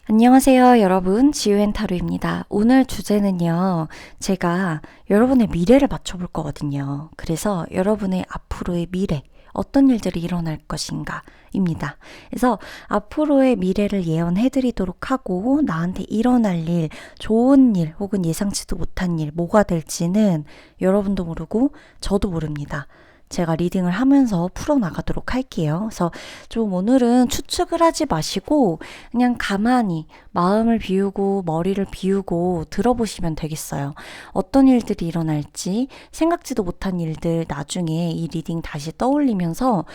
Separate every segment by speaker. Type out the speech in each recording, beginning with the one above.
Speaker 1: 안녕하세요, 여러분. 지우앤타로입니다. 오늘 주제는요, 제가 여러분의 미래를 맞춰볼 거거든요. 그래서 여러분의 앞으로의 미래, 어떤 일들이 일어날 것인가, 입니다. 그래서 앞으로의 미래를 예언해드리도록 하고, 나한테 일어날 일, 좋은 일, 혹은 예상치도 못한 일, 뭐가 될지는 여러분도 모르고, 저도 모릅니다. 제가 리딩을 하면서 풀어나가도록 할게요. 그래서 좀 오늘은 추측을 하지 마시고 그냥 가만히 마음을 비우고 머리를 비우고 들어보시면 되겠어요. 어떤 일들이 일어날지 생각지도 못한 일들 나중에 이 리딩 다시 떠올리면서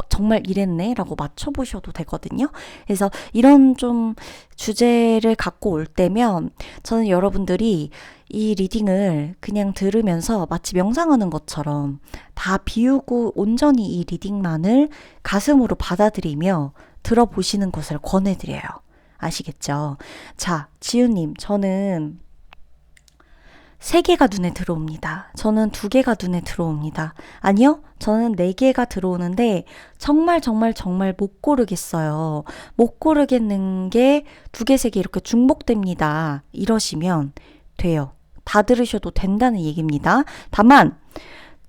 Speaker 1: 정말 이랬네 라고 맞춰보셔도 되거든요. 그래서 이런 좀 주제를 갖고 올 때면 저는 여러분들이 이 리딩을 그냥 들으면서 마치 명상하는 것처럼 다 비우고 온전히 이 리딩만을 가슴으로 받아들이며 들어보시는 것을 권해드려요. 아시겠죠? 자, 지우님, 저는 세 개가 눈에 들어옵니다. 저는 두 개가 눈에 들어옵니다. 아니요, 저는 네 개가 들어오는데 정말 정말 정말 못 고르겠어요. 못 고르겠는 게 두 개, 세 개 이렇게 중복됩니다. 이러시면 돼요. 다 들으셔도 된다는 얘기입니다. 다만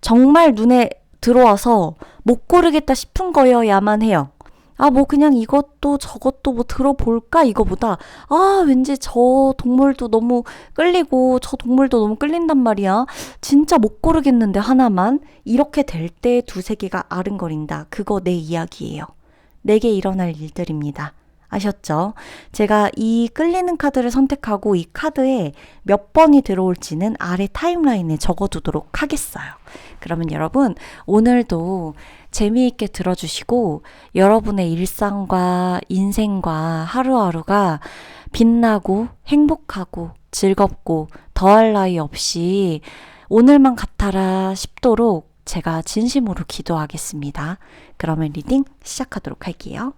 Speaker 1: 정말 눈에 들어와서 못 고르겠다 싶은 거여야만 해요. 아, 뭐 그냥 이것도 저것도 뭐 들어볼까 이거보다 왠지 저 동물도 너무 끌리고 저 동물도 너무 끌린단 말이야. 진짜 못 고르겠는데 하나만 이렇게 될 때 두세 개가 아른거린다. 그거 내 이야기예요. 내게 일어날 일들입니다. 아셨죠? 제가 이 끌리는 카드를 선택하고 이 카드에 몇 번이 들어올지는 아래 타임라인에 적어두도록 하겠어요. 그러면 여러분, 오늘도 재미있게 들어주시고 여러분의 일상과 인생과 하루하루가 빛나고 행복하고 즐겁고 더할 나위 없이 오늘만 같아라 싶도록 제가 진심으로 기도하겠습니다. 그러면 리딩 시작하도록 할게요.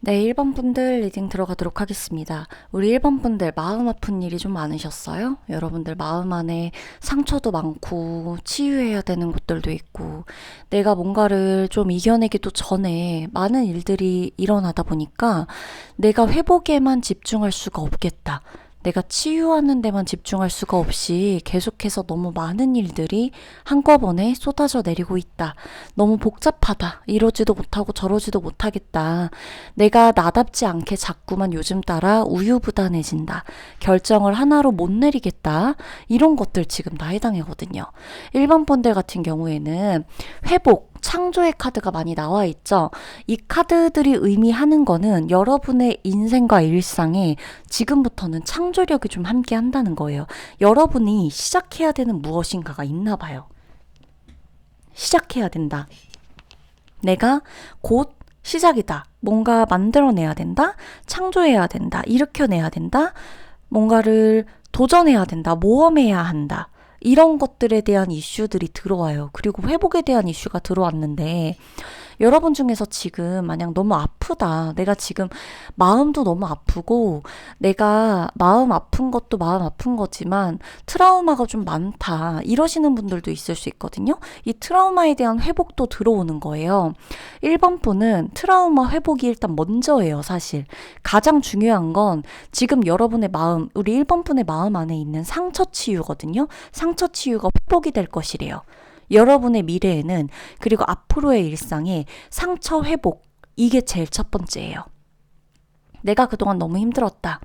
Speaker 1: 네, 1번 분들 리딩 들어가도록 하겠습니다. 우리 1번 분들 마음 아픈 일이 좀 많으셨어요? 여러분들 마음 안에 상처도 많고 치유해야 되는 것들도 있고 내가 뭔가를 좀 이겨내기도 전에 많은 일들이 일어나다 보니까 내가 회복에만 집중할 수가 없겠다. 내가 치유하는 데만 집중할 수가 없이 계속해서 너무 많은 일들이 한꺼번에 쏟아져 내리고 있다. 너무 복잡하다. 이러지도 못하고 저러지도 못하겠다. 내가 나답지 않게 자꾸만 요즘 따라 우유부단해진다. 결정을 하나로 못 내리겠다. 이런 것들 지금 나 해당이거든요. 1번 분들 같은 경우에는 회복, 창조의 카드가 많이 나와 있죠. 이 카드들이 의미하는 거는 여러분의 인생과 일상에 지금부터는 창조력이 좀 함께 한다는 거예요. 여러분이 시작해야 되는 무엇인가가 있나 봐요. 시작해야 된다. 내가 곧 시작이다. 뭔가 만들어내야 된다. 창조해야 된다. 일으켜내야 된다. 뭔가를 도전해야 된다. 모험해야 한다. 이런 것들에 대한 이슈들이 들어와요. 그리고 회복에 대한 이슈가 들어왔는데 여러분 중에서 지금 만약 너무 아프다. 내가 지금 마음도 너무 아프고 내가 마음 아픈 것도 마음 아픈 거지만 트라우마가 좀 많다. 이러시는 분들도 있을 수 있거든요. 이 트라우마에 대한 회복도 들어오는 거예요. 1번 분은 트라우마 회복이 일단 먼저예요. 사실. 가장 중요한 건 지금 여러분의 마음, 우리 1번 분의 마음 안에 있는 상처 치유거든요. 상처 치유가 회복이 될 것이래요. 여러분의 미래에는 그리고 앞으로의 일상에 상처 회복 이게 제일 첫 번째예요. 내가 그동안 너무 힘들었다.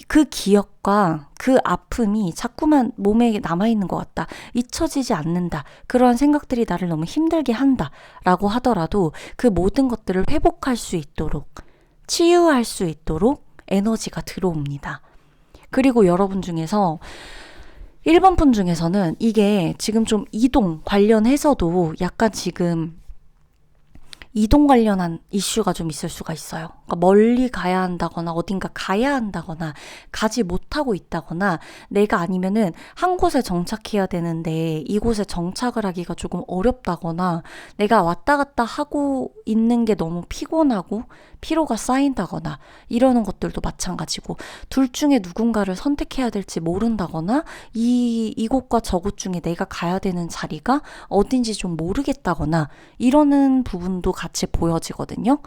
Speaker 1: 그 기억과 그 아픔이 자꾸만 몸에 남아있는 것 같다. 잊혀지지 않는다. 그런 생각들이 나를 너무 힘들게 한다. 라고 하더라도 그 모든 것들을 회복할 수 있도록 치유할 수 있도록 에너지가 들어옵니다. 그리고 여러분 중에서 1번 분 중에서는 이게 지금 좀 이동 관련해서도 약간 지금 이동 관련한 이슈가 좀 있을 수가 있어요. 그러니까 멀리 가야 한다거나 어딘가 가야 한다거나 가지 못하고 있다거나 내가 아니면은 한 곳에 정착해야 되는데 이곳에 정착을 하기가 조금 어렵다거나 내가 왔다 갔다 하고 있는 게 너무 피곤하고 피로가 쌓인다거나 이러는 것들도 마찬가지고 둘 중에 누군가를 선택해야 될지 모른다거나 이곳과 저곳 중에 내가 가야 되는 자리가 어딘지 좀 모르겠다거나 이러는 부분도 같이 보여지거든요.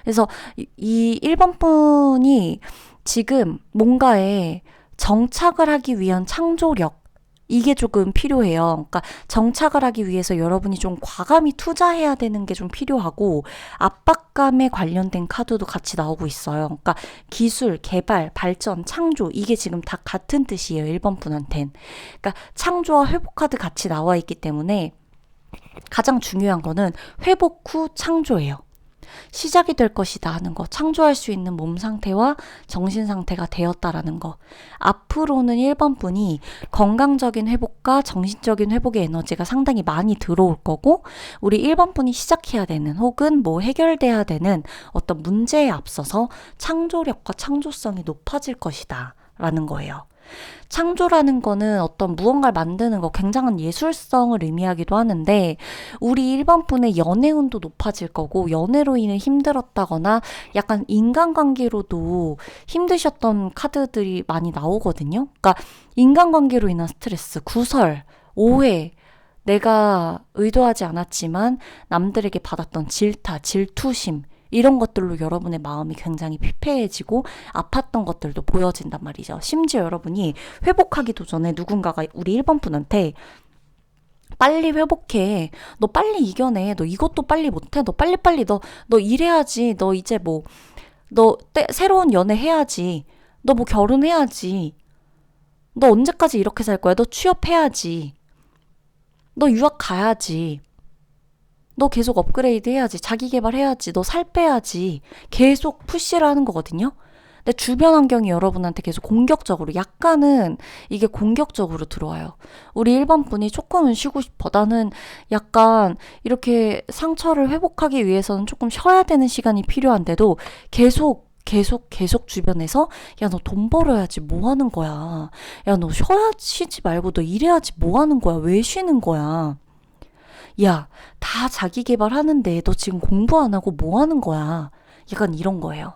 Speaker 1: 그래서 이 1번 분이 지금 뭔가에 정착을 하기 위한 창조력 이게 조금 필요해요. 그러니까 정착을 하기 위해서 여러분이 좀 과감히 투자해야 되는 게 좀 필요하고 압박감에 관련된 카드도 같이 나오고 있어요. 그러니까 기술, 개발, 발전, 창조 이게 지금 다 같은 뜻이에요. 1번 분한텐. 그러니까 창조와 회복 카드 같이 나와 있기 때문에 가장 중요한 거는 회복 후 창조예요. 시작이 될 것이다 하는 거, 창조할 수 있는 몸 상태와 정신 상태가 되었다라는 거. 앞으로는 1번 분이 건강적인 회복과 정신적인 회복의 에너지가 상당히 많이 들어올 거고 우리 1번 분이 시작해야 되는 혹은 뭐 해결돼야 되는 어떤 문제에 앞서서 창조력과 창조성이 높아질 것이다 라는 거예요. 창조라는 거는 어떤 무언가를 만드는 거 굉장한 예술성을 의미하기도 하는데 우리 1번 분의 연애운도 높아질 거고 연애로 인해 힘들었다거나 약간 인간관계로도 힘드셨던 카드들이 많이 나오거든요. 그러니까 인간관계로 인한 스트레스, 구설, 오해 내가 의도하지 않았지만 남들에게 받았던 질타, 질투심 이런 것들로 여러분의 마음이 굉장히 피폐해지고 아팠던 것들도 보여진단 말이죠. 심지어 여러분이 회복하기도 전에 누군가가 우리 1번 분한테 빨리 회복해. 너 빨리 이겨내. 너 이것도 빨리 못해. 너 빨리빨리 너 일해야지. 너 이제 뭐 너 새로운 연애 해야지. 너 뭐 결혼해야지. 너 언제까지 이렇게 살 거야? 너 취업해야지. 너 유학 가야지. 너 계속 업그레이드 해야지. 자기 개발해야지. 너 살 빼야지. 계속 푸시를 하는 거거든요. 근데 주변 환경이 여러분한테 계속 공격적으로 약간은 이게 공격적으로 들어와요. 우리 1번 분이 조금은 쉬고 싶어. 나는 약간 이렇게 상처를 회복하기 위해서는 조금 쉬어야 되는 시간이 필요한데도 계속 주변에서 야, 너 돈 벌어야지 뭐 하는 거야. 야, 너 쉬지 말고 너 일해야지 뭐 하는 거야. 왜 쉬는 거야. 야, 다 자기 개발하는데 너 지금 공부 안 하고 뭐 하는 거야? 약간 이런 거예요.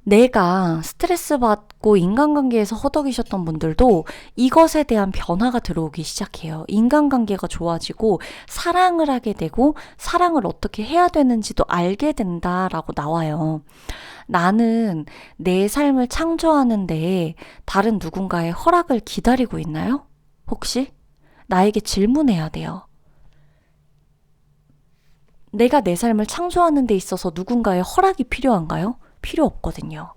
Speaker 1: 내가 스트레스 받고 인간관계에서 허덕이셨던 분들도 이것에 대한 변화가 들어오기 시작해요. 인간관계가 좋아지고 사랑을 하게 되고 사랑을 어떻게 해야 되는지도 알게 된다라고 나와요. 나는 내 삶을 창조하는데 다른 누군가의 허락을 기다리고 있나요? 혹시? 나에게 질문해야 돼요. 내가 내 삶을 창조하는 데 있어서 누군가의 허락이 필요한가요? 필요 없거든요.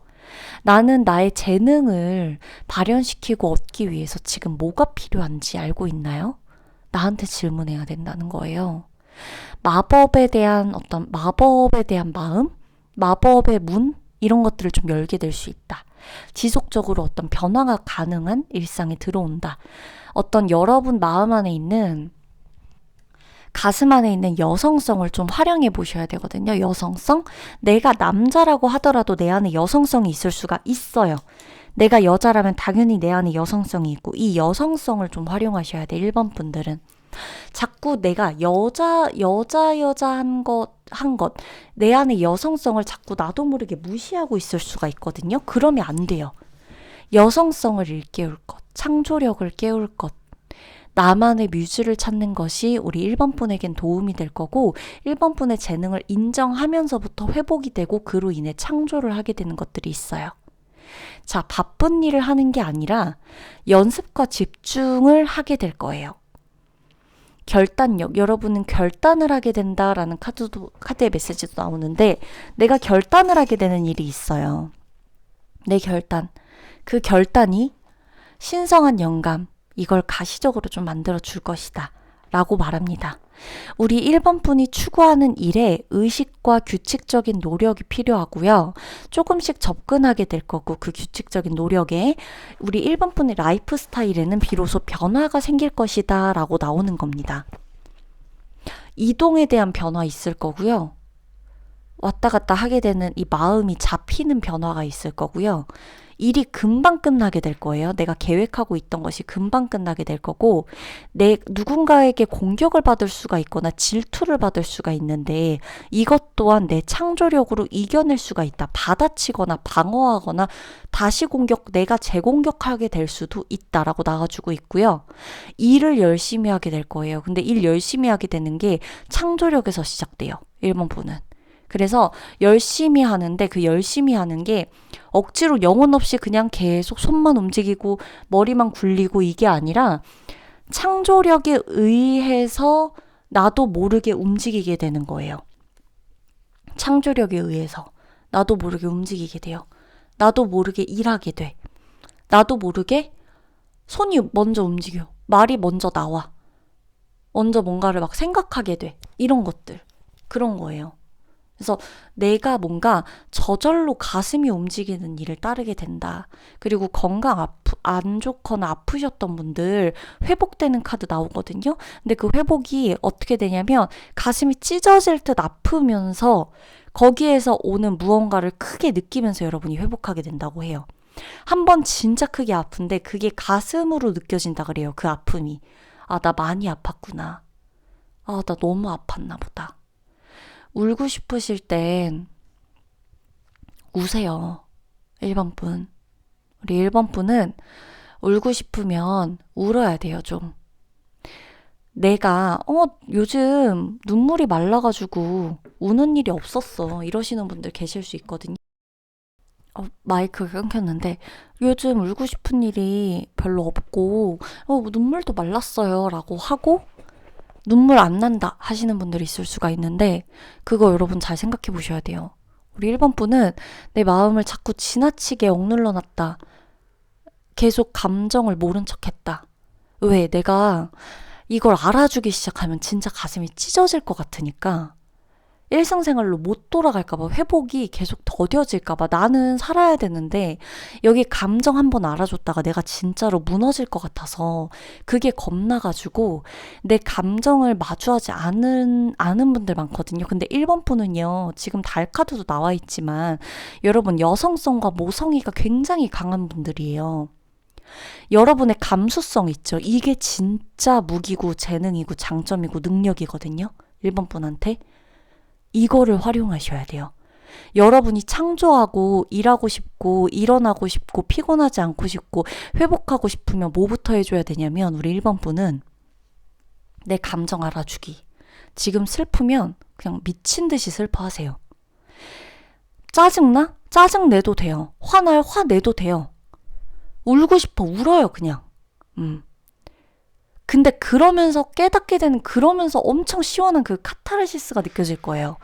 Speaker 1: 나는 나의 재능을 발현시키고 얻기 위해서 지금 뭐가 필요한지 알고 있나요? 나한테 질문해야 된다는 거예요. 마법에 대한 마음? 마법의 문? 이런 것들을 좀 열게 될 수 있다. 지속적으로 어떤 변화가 가능한 일상에 들어온다. 어떤 여러분 마음 안에 있는 가슴 안에 있는 여성성을 좀 활용해 보셔야 되거든요. 여성성? 내가 남자라고 하더라도 내 안에 여성성이 있을 수가 있어요. 내가 여자라면 당연히 내 안에 여성성이 있고 이 여성성을 좀 활용하셔야 돼. 1번 분들은. 자꾸 내가 여자 한 것, 내 안에 여성성을 자꾸 나도 모르게 무시하고 있을 수가 있거든요. 그러면 안 돼요. 여성성을 일깨울 것, 창조력을 깨울 것, 나만의 뮤즈를 찾는 것이 우리 1번 분에겐 도움이 될 거고 1번 분의 재능을 인정하면서부터 회복이 되고 그로 인해 창조를 하게 되는 것들이 있어요. 자, 바쁜 일을 하는 게 아니라 연습과 집중을 하게 될 거예요. 결단력, 여러분은 결단을 하게 된다라는 카드의 메시지도 나오는데 내가 결단을 하게 되는 일이 있어요. 내 결단. 그 결단이 신성한 영감, 이걸 가시적으로 좀 만들어 줄 것이다 라고 말합니다. 우리 1번 분이 추구하는 일에 의식과 규칙적인 노력이 필요하고요. 조금씩 접근하게 될 거고 그 규칙적인 노력에 우리 1번 분의 라이프 스타일에는 비로소 변화가 생길 것이다 라고 나오는 겁니다. 이동에 대한 변화 있을 거고요. 왔다 갔다 하게 되는 이 마음이 잡히는 변화가 있을 거고요. 일이 금방 끝나게 될 거예요. 내가 계획하고 있던 것이 금방 끝나게 될 거고 누군가에게 공격을 받을 수가 있거나 질투를 받을 수가 있는데 이것 또한 내 창조력으로 이겨낼 수가 있다. 받아치거나 방어하거나 다시 내가 재공격하게 될 수도 있다라고 나와주고 있고요. 일을 열심히 하게 될 거예요. 근데 일 열심히 하게 되는 게 창조력에서 시작돼요. 1번 분은. 그래서 열심히 하는데 그 열심히 하는 게 억지로 영혼 없이 그냥 계속 손만 움직이고 머리만 굴리고 이게 아니라 창조력에 의해서 나도 모르게 움직이게 되는 거예요. 창조력에 의해서 나도 모르게 움직이게 돼요. 나도 모르게 일하게 돼. 나도 모르게 손이 먼저 움직여. 말이 먼저 나와. 먼저 뭔가를 막 생각하게 돼. 이런 것들. 그런 거예요. 그래서 내가 뭔가 저절로 가슴이 움직이는 일을 따르게 된다. 그리고 건강 안 좋거나 아프셨던 분들 회복되는 카드 나오거든요. 근데 그 회복이 어떻게 되냐면 가슴이 찢어질 듯 아프면서 거기에서 오는 무언가를 크게 느끼면서 여러분이 회복하게 된다고 해요. 한번 진짜 크게 아픈데 그게 가슴으로 느껴진다 그래요. 그 아픔이. 아, 나 많이 아팠구나. 아, 나 너무 아팠나 보다. 울고 싶으실 땐 우세요. 1번 분. 우리 1번 분은 울고 싶으면 울어야 돼요, 좀. 내가 요즘 눈물이 말라가지고 우는 일이 없었어. 이러시는 분들 계실 수 있거든요. 마이크가 끊겼는데 요즘 울고 싶은 일이 별로 없고 눈물도 말랐어요 라고 하고 눈물 안 난다 하시는 분들이 있을 수가 있는데 그거 여러분 잘 생각해 보셔야 돼요. 우리 1번 분은 내 마음을 자꾸 지나치게 억눌러 놨다. 계속 감정을 모른 척 했다. 왜? 내가 이걸 알아주기 시작하면 진짜 가슴이 찢어질 것 같으니까 일상생활로 못 돌아갈까봐 회복이 계속 더뎌질까봐 나는 살아야 되는데 여기 감정 한번 알아줬다가 내가 진짜로 무너질 것 같아서 그게 겁나가지고 내 감정을 마주하지 않은 분들 많거든요. 근데 1번 분은요 지금 달 카드도 나와 있지만 여러분 여성성과 모성애가 굉장히 강한 분들이에요. 여러분의 감수성 있죠. 이게 진짜 무기고 재능이고 장점이고 능력이거든요. 1번 분한테. 이거를 활용하셔야 돼요. 여러분이 창조하고 일하고 싶고 일어나고 싶고 피곤하지 않고 싶고 회복하고 싶으면 뭐부터 해줘야 되냐면 우리 1번 분은 내 감정 알아주기. 지금 슬프면 그냥 미친 듯이 슬퍼하세요. 짜증나? 짜증 내도 돼요. 화나요? 화 내도 돼요. 울고 싶어? 울어요 그냥. 근데 그러면서 깨닫게 되는 그러면서 엄청 시원한 그 카타르시스가 느껴질 거예요.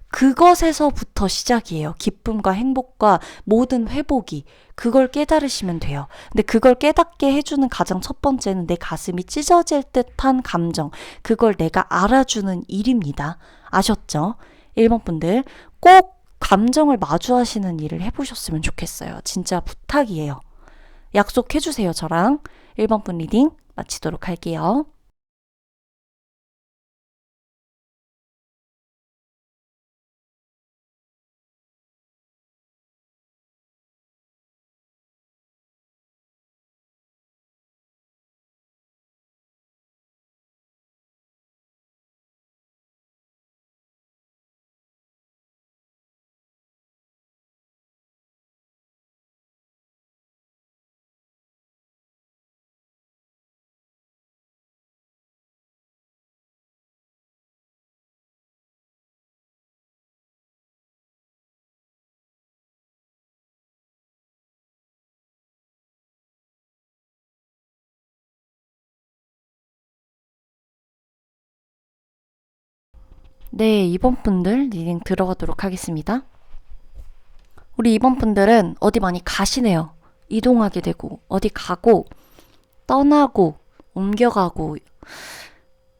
Speaker 1: 그것에서부터 시작이에요. 기쁨과 행복과 모든 회복이. 그걸 깨달으시면 돼요. 근데 그걸 깨닫게 해주는 가장 첫 번째는 내 가슴이 찢어질 듯한 감정. 그걸 내가 알아주는 일입니다. 아셨죠? 1번 분들 꼭 감정을 마주하시는 일을 해보셨으면 좋겠어요. 진짜 부탁이에요. 약속해주세요. 저랑 1번 분 리딩 마치도록 할게요. 네, 2번 분들 리딩 들어가도록 하겠습니다. 우리 2번 분들은 어디 많이 가시네요. 이동하게 되고 어디 가고 떠나고 옮겨가고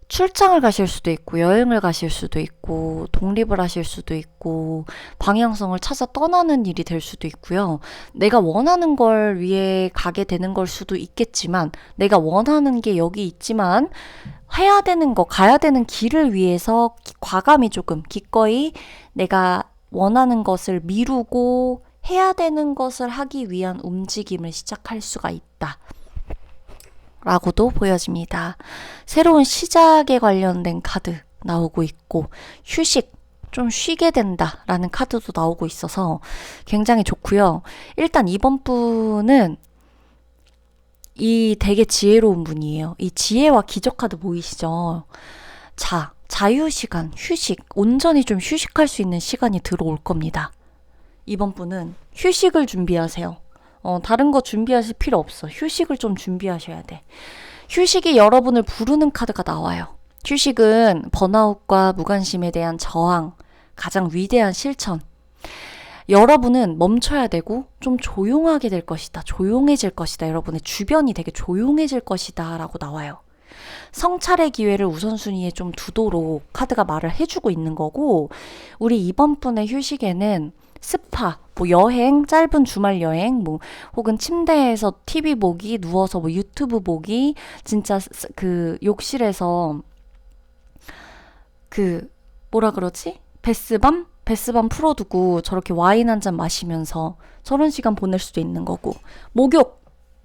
Speaker 1: 출장을 가실 수도 있고 여행을 가실 수도 있고 독립을 하실 수도 있고 방향성을 찾아 떠나는 일이 될 수도 있고요. 내가 원하는 걸 위해 가게 되는 걸 수도 있겠지만 내가 원하는 게 여기 있지만 해야 되는 거 가야 되는 길을 위해서 과감히 조금 기꺼이 내가 원하는 것을 미루고 해야 되는 것을 하기 위한 움직임을 시작할 수가 있다. 라고도 보여집니다. 새로운 시작에 관련된 카드 나오고 있고 휴식, 좀 쉬게 된다라는 카드도 나오고 있어서 굉장히 좋고요. 일단 이번 분은 이 되게 지혜로운 분이에요. 이 지혜와 기적 카드 보이시죠? 자유시간, 휴식, 온전히 좀 휴식할 수 있는 시간이 들어올 겁니다. 이번 분은 휴식을 준비하세요. 다른 거 준비하실 필요 없어. 휴식을 좀 준비하셔야 돼. 휴식이 여러분을 부르는 카드가 나와요. 휴식은 번아웃과 무관심에 대한 저항, 가장 위대한 실천. 여러분은 멈춰야 되고 좀 조용하게 될 것이다. 조용해질 것이다. 여러분의 주변이 되게 조용해질 것이다. 라고 나와요. 성찰의 기회를 우선순위에 좀 두도록 카드가 말을 해주고 있는 거고 우리 이번 분의 휴식에는 스파, 뭐 여행, 짧은 주말 여행, 뭐 혹은 침대에서 TV 보기, 누워서 뭐 유튜브 보기, 진짜 그 욕실에서 그 뭐라 그러지? 베스밤 풀어두고 저렇게 와인 한 잔 마시면서 저런 시간 보낼 수도 있는 거고 목욕,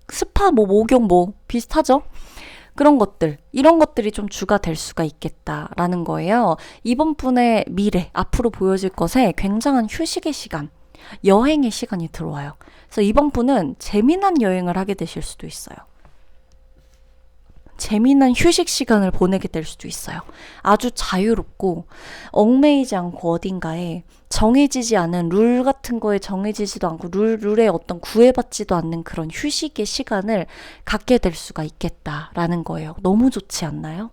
Speaker 1: 스파 뭐 목욕 뭐 비슷하죠? 그런 것들, 이런 것들이 좀 주가 될 수가 있겠다라는 거예요. 이번 분의 미래, 앞으로 보여질 것에 굉장한 휴식의 시간, 여행의 시간이 들어와요. 그래서 이번 분은 재미난 여행을 하게 되실 수도 있어요. 재미난 휴식 시간을 보내게 될 수도 있어요. 아주 자유롭고 얽매이지 않고 어딘가에 정해지지 않은 룰 같은 거에 정해지지도 않고 룰에 어떤 구애받지도 않는 그런 휴식의 시간을 갖게 될 수가 있겠다라는 거예요. 너무 좋지 않나요?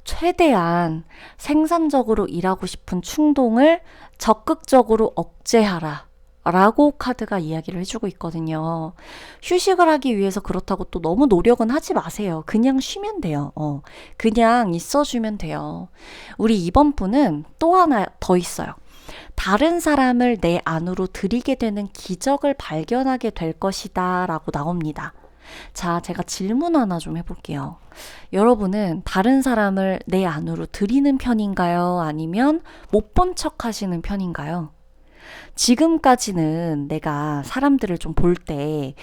Speaker 1: 최대한 생산적으로 일하고 싶은 충동을 적극적으로 억제하라. 라고 카드가 이야기를 해주고 있거든요. 휴식을 하기 위해서 그렇다고 또 너무 노력은 하지 마세요. 그냥 쉬면 돼요. 그냥 있어주면 돼요. 우리 이번 분은 또 하나 더 있어요. 다른 사람을 내 안으로 들이게 되는 기적을 발견하게 될 것이다 라고 나옵니다. 자, 제가 질문 하나 좀 해볼게요. 여러분은 다른 사람을 내 안으로 들이는 편인가요? 아니면 못 본 척 하시는 편인가요? 지금까지는 내가 사람들을 좀 볼 때,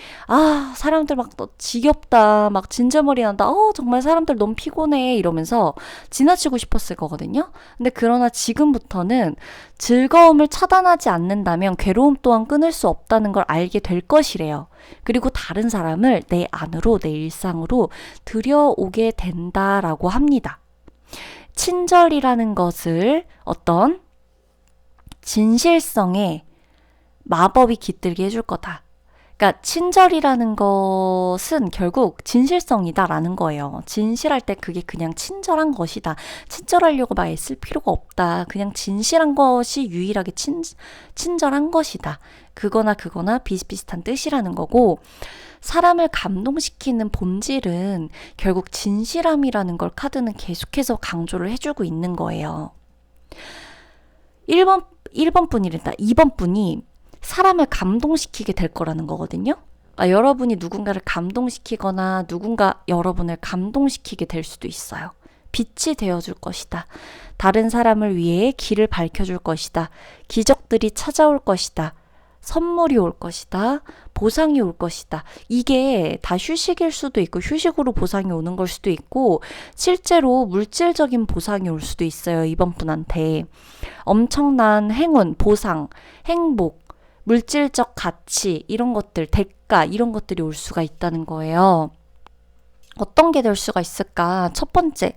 Speaker 1: 사람들 막 너 지겹다, 막 진절머리 난다, 정말 사람들 너무 피곤해, 이러면서 지나치고 싶었을 거거든요. 근데 그러나 지금부터는 즐거움을 차단하지 않는다면 괴로움 또한 끊을 수 없다는 걸 알게 될 것이래요. 그리고 다른 사람을 내 안으로, 내 일상으로 들여오게 된다라고 합니다. 친절이라는 것을 어떤 진실성의 마법이 깃들게 해줄 거다. 그러니까 친절이라는 것은 결국 진실성이다라는 거예요. 진실할 때 그게 그냥 친절한 것이다. 친절하려고 막 애쓸 필요가 없다. 그냥 진실한 것이 유일하게 친절한 것이다. 그거나 비슷비슷한 뜻이라는 거고, 사람을 감동시키는 본질은 결국 진실함이라는 걸 카드는 계속해서 강조를 해주고 있는 거예요. 1번 분이랬다. 2번 분이 사람을 감동시키게 될 거라는 거거든요. 여러분이 누군가를 감동시키거나 누군가 여러분을 감동시키게 될 수도 있어요. 빛이 되어줄 것이다. 다른 사람을 위해 길을 밝혀줄 것이다. 기적들이 찾아올 것이다. 선물이 올 것이다. 보상이 올 것이다. 이게 다 휴식일 수도 있고 휴식으로 보상이 오는 걸 수도 있고 실제로 물질적인 보상이 올 수도 있어요. 이번 분한테. 엄청난 행운, 보상, 행복, 물질적 가치 이런 것들, 대가 이런 것들이 올 수가 있다는 거예요. 어떤 게 될 수가 있을까? 첫 번째,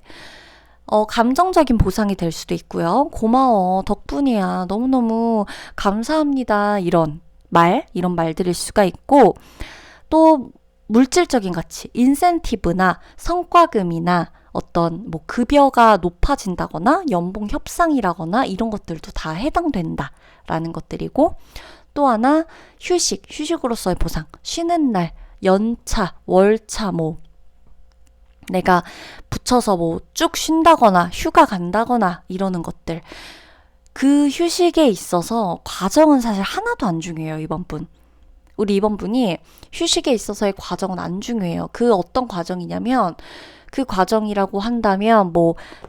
Speaker 1: 감정적인 보상이 될 수도 있고요. 고마워, 덕분이야, 너무너무 감사합니다. 이런 말들일 수가 있고, 또 물질적인 가치, 인센티브나 성과금이나 어떤 뭐 급여가 높아진다거나 연봉 협상이라거나 이런 것들도 다 해당된다라는 것들이고, 또 하나 휴식으로서의 보상, 쉬는 날, 연차, 월차 내가 붙여서 쭉 쉰다거나 휴가 간다거나 이러는 것들. 그 휴식에 있어서 과정은 사실 하나도 안 중요해요, 이번 분. 우리 이번 분이 휴식에 있어서의 과정은 안 중요해요. 그 어떤 과정이냐면, 그 과정이라고 한다면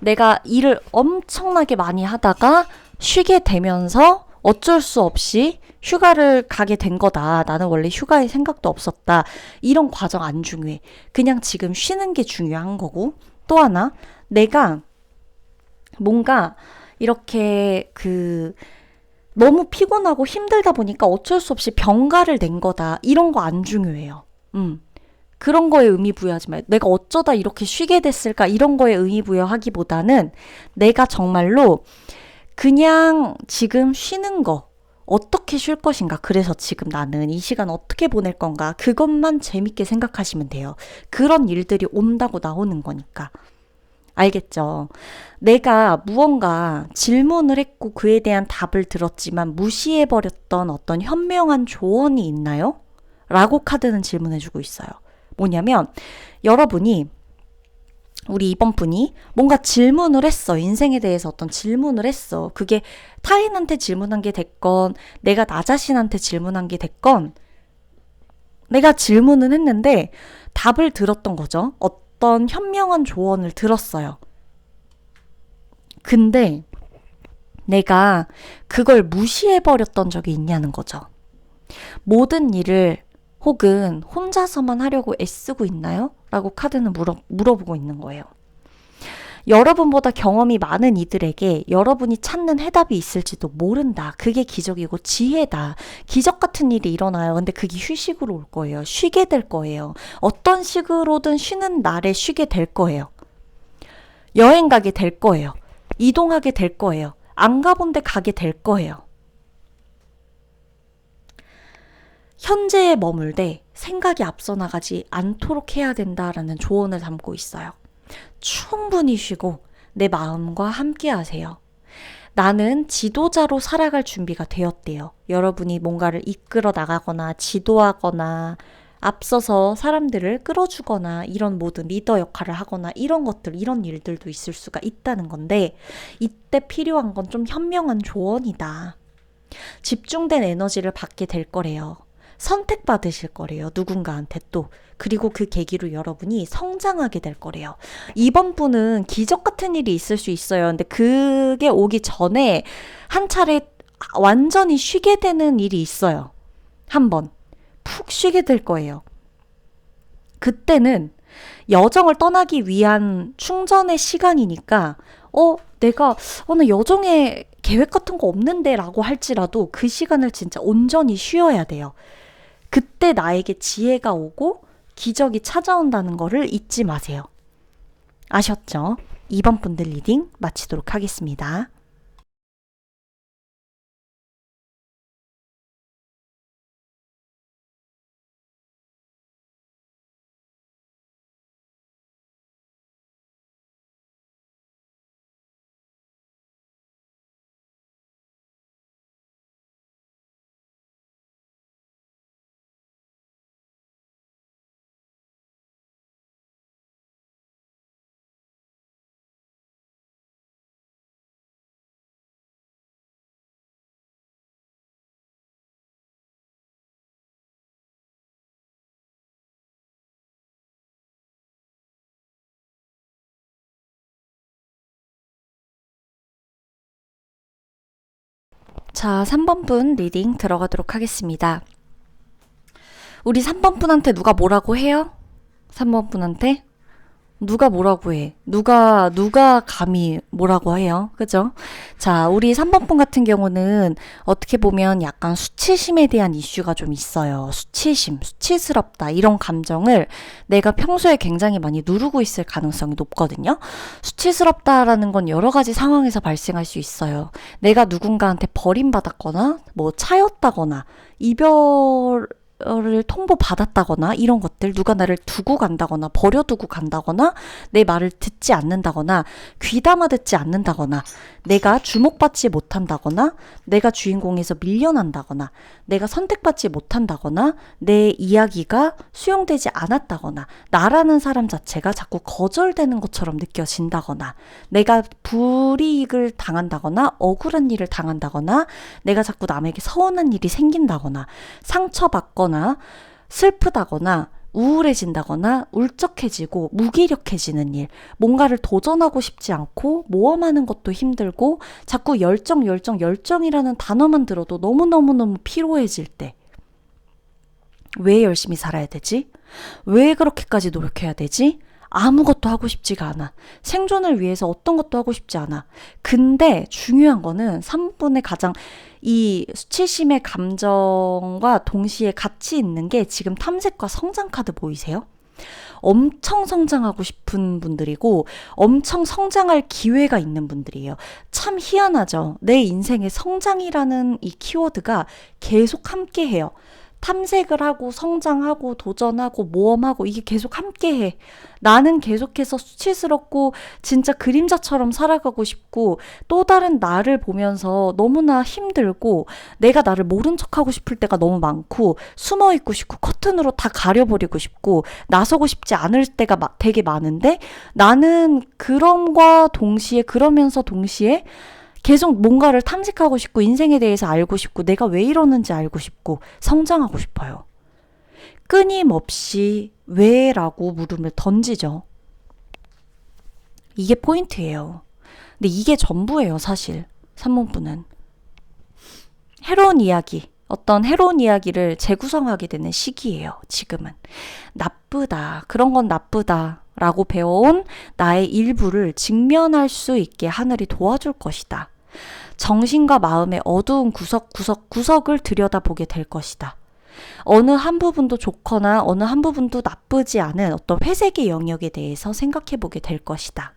Speaker 1: 내가 일을 엄청나게 많이 하다가 쉬게 되면서 어쩔 수 없이 휴가를 가게 된 거다. 나는 원래 휴가에 생각도 없었다. 이런 과정 안 중요해. 그냥 지금 쉬는 게 중요한 거고. 또 하나, 내가 뭔가 이렇게 너무 피곤하고 힘들다 보니까 어쩔 수 없이 병가를 낸 거다. 이런 거 안 중요해요. 그런 거에 의미 부여하지 마요. 내가 어쩌다 이렇게 쉬게 됐을까? 이런 거에 의미 부여하기보다는 내가 정말로 그냥 지금 쉬는 거, 어떻게 쉴 것인가? 그래서 지금 나는 이 시간 어떻게 보낼 건가? 그것만 재밌게 생각하시면 돼요. 그런 일들이 온다고 나오는 거니까. 알겠죠? 내가 무언가 질문을 했고 그에 대한 답을 들었지만 무시해버렸던 어떤 현명한 조언이 있나요? 라고 카드는 질문해주고 있어요. 뭐냐면 여러분이 우리 이번 분이 뭔가 질문을 했어. 인생에 대해서 어떤 질문을 했어. 그게 타인한테 질문한 게 됐건 내가 나 자신한테 질문한 게 됐건 내가 질문은 했는데 답을 들었던 거죠. 어떤 현명한 조언을 들었어요. 근데 내가 그걸 무시해버렸던 적이 있냐는 거죠. 모든 일을 혹은 혼자서만 하려고 애쓰고 있나요? 라고 카드는 물어보고 있는 거예요. 여러분보다 경험이 많은 이들에게 여러분이 찾는 해답이 있을지도 모른다. 그게 기적이고 지혜다. 기적 같은 일이 일어나요. 근데 그게 휴식으로 올 거예요. 쉬게 될 거예요. 어떤 식으로든 쉬는 날에 쉬게 될 거예요. 여행 가게 될 거예요. 이동하게 될 거예요. 안 가본 데 가게 될 거예요. 현재에 머물되 생각이 앞서 나가지 않도록 해야 된다라는 조언을 담고 있어요. 충분히 쉬고 내 마음과 함께 하세요. 나는 지도자로 살아갈 준비가 되었대요. 여러분이 뭔가를 이끌어 나가거나 지도하거나 앞서서 사람들을 끌어주거나 이런 모든 리더 역할을 하거나 이런 것들, 이런 일들도 있을 수가 있다는 건데 이때 필요한 건 좀 현명한 조언이다. 집중된 에너지를 받게 될 거래요. 선택받으실 거래요. 누군가한테 또. 그리고 그 계기로 여러분이 성장하게 될 거래요. 이번 분은 기적 같은 일이 있을 수 있어요. 근데 그게 오기 전에 한 차례 완전히 쉬게 되는 일이 있어요. 한번 푹 쉬게 될 거예요. 그때는 여정을 떠나기 위한 충전의 시간이니까 내가 오늘 여정에 계획 같은 거 없는데 라고 할지라도 그 시간을 진짜 온전히 쉬어야 돼요. 그때 나에게 지혜가 오고 기적이 찾아온다는 거를 잊지 마세요. 아셨죠? 2번 분들 리딩 마치도록 하겠습니다. 자, 3번 분 리딩 들어가도록 하겠습니다. 우리 3번 분한테 누가 뭐라고 해요? 3번 분한테? 누가 뭐라고 해? 누가 감히 뭐라고 해요? 그죠? 자, 우리 3번 분 같은 경우는 어떻게 보면 약간 수치심에 대한 이슈가 좀 있어요. 수치심, 수치스럽다 이런 감정을 내가 평소에 굉장히 많이 누르고 있을 가능성이 높거든요. 수치스럽다라는 건 여러 가지 상황에서 발생할 수 있어요. 내가 누군가한테 버림받았거나 뭐 차였다거나 이별을 통보받았다거나 이런 것들, 누가 나를 두고 간다거나 버려두고 간다거나 내 말을 듣지 않는다거나 귀담아 듣지 않는다거나 내가 주목받지 못한다거나 내가 주인공에서 밀려난다거나 내가 선택받지 못한다거나 내 이야기가 수용되지 않았다거나 나라는 사람 자체가 자꾸 거절되는 것처럼 느껴진다거나 내가 불이익을 당한다거나 억울한 일을 당한다거나 내가 자꾸 남에게 서운한 일이 생긴다거나 상처받거나 슬프다거나 우울해진다거나 울적해지고 무기력해지는 일, 뭔가를 도전하고 싶지 않고 모험하는 것도 힘들고 자꾸 열정이라는 단어만 들어도 너무너무너무 피로해질 때 왜 열심히 살아야 되지? 왜 그렇게까지 노력해야 되지? 아무것도 하고 싶지가 않아. 생존을 위해서 어떤 것도 하고 싶지 않아. 근데 중요한 거는 3분의 가장 이 수치심의 감정과 동시에 같이 있는 게 지금 탐색과 성장 카드 보이세요? 엄청 성장하고 싶은 분들이고 엄청 성장할 기회가 있는 분들이에요. 참 희한하죠. 내 인생에 성장이라는 이 키워드가 계속 함께해요. 탐색을 하고 성장하고 도전하고 모험하고 이게 계속 함께해. 나는 계속해서 수치스럽고 진짜 그림자처럼 살아가고 싶고 또 다른 나를 보면서 너무나 힘들고 내가 나를 모른 척하고 싶을 때가 너무 많고 숨어있고 싶고 커튼으로 다 가려버리고 싶고 나서고 싶지 않을 때가 되게 많은데 나는 그러면서 동시에 계속 뭔가를 탐색하고 싶고 인생에 대해서 알고 싶고 내가 왜 이러는지 알고 싶고 성장하고 싶어요. 끊임없이 왜라고 물음을 던지죠. 이게 포인트예요. 근데 이게 전부예요, 사실. 3번 분은. 어떤 해로운 이야기를 재구성하게 되는 시기예요, 지금은. 나쁘다, 그런 건 나쁘다 라고 배워온 나의 일부를 직면할 수 있게 하늘이 도와줄 것이다. 정신과 마음의 어두운 구석을 들여다보게 될 것이다. 어느 한 부분도 좋거나 어느 한 부분도 나쁘지 않은 어떤 회색의 영역에 대해서 생각해보게 될 것이다.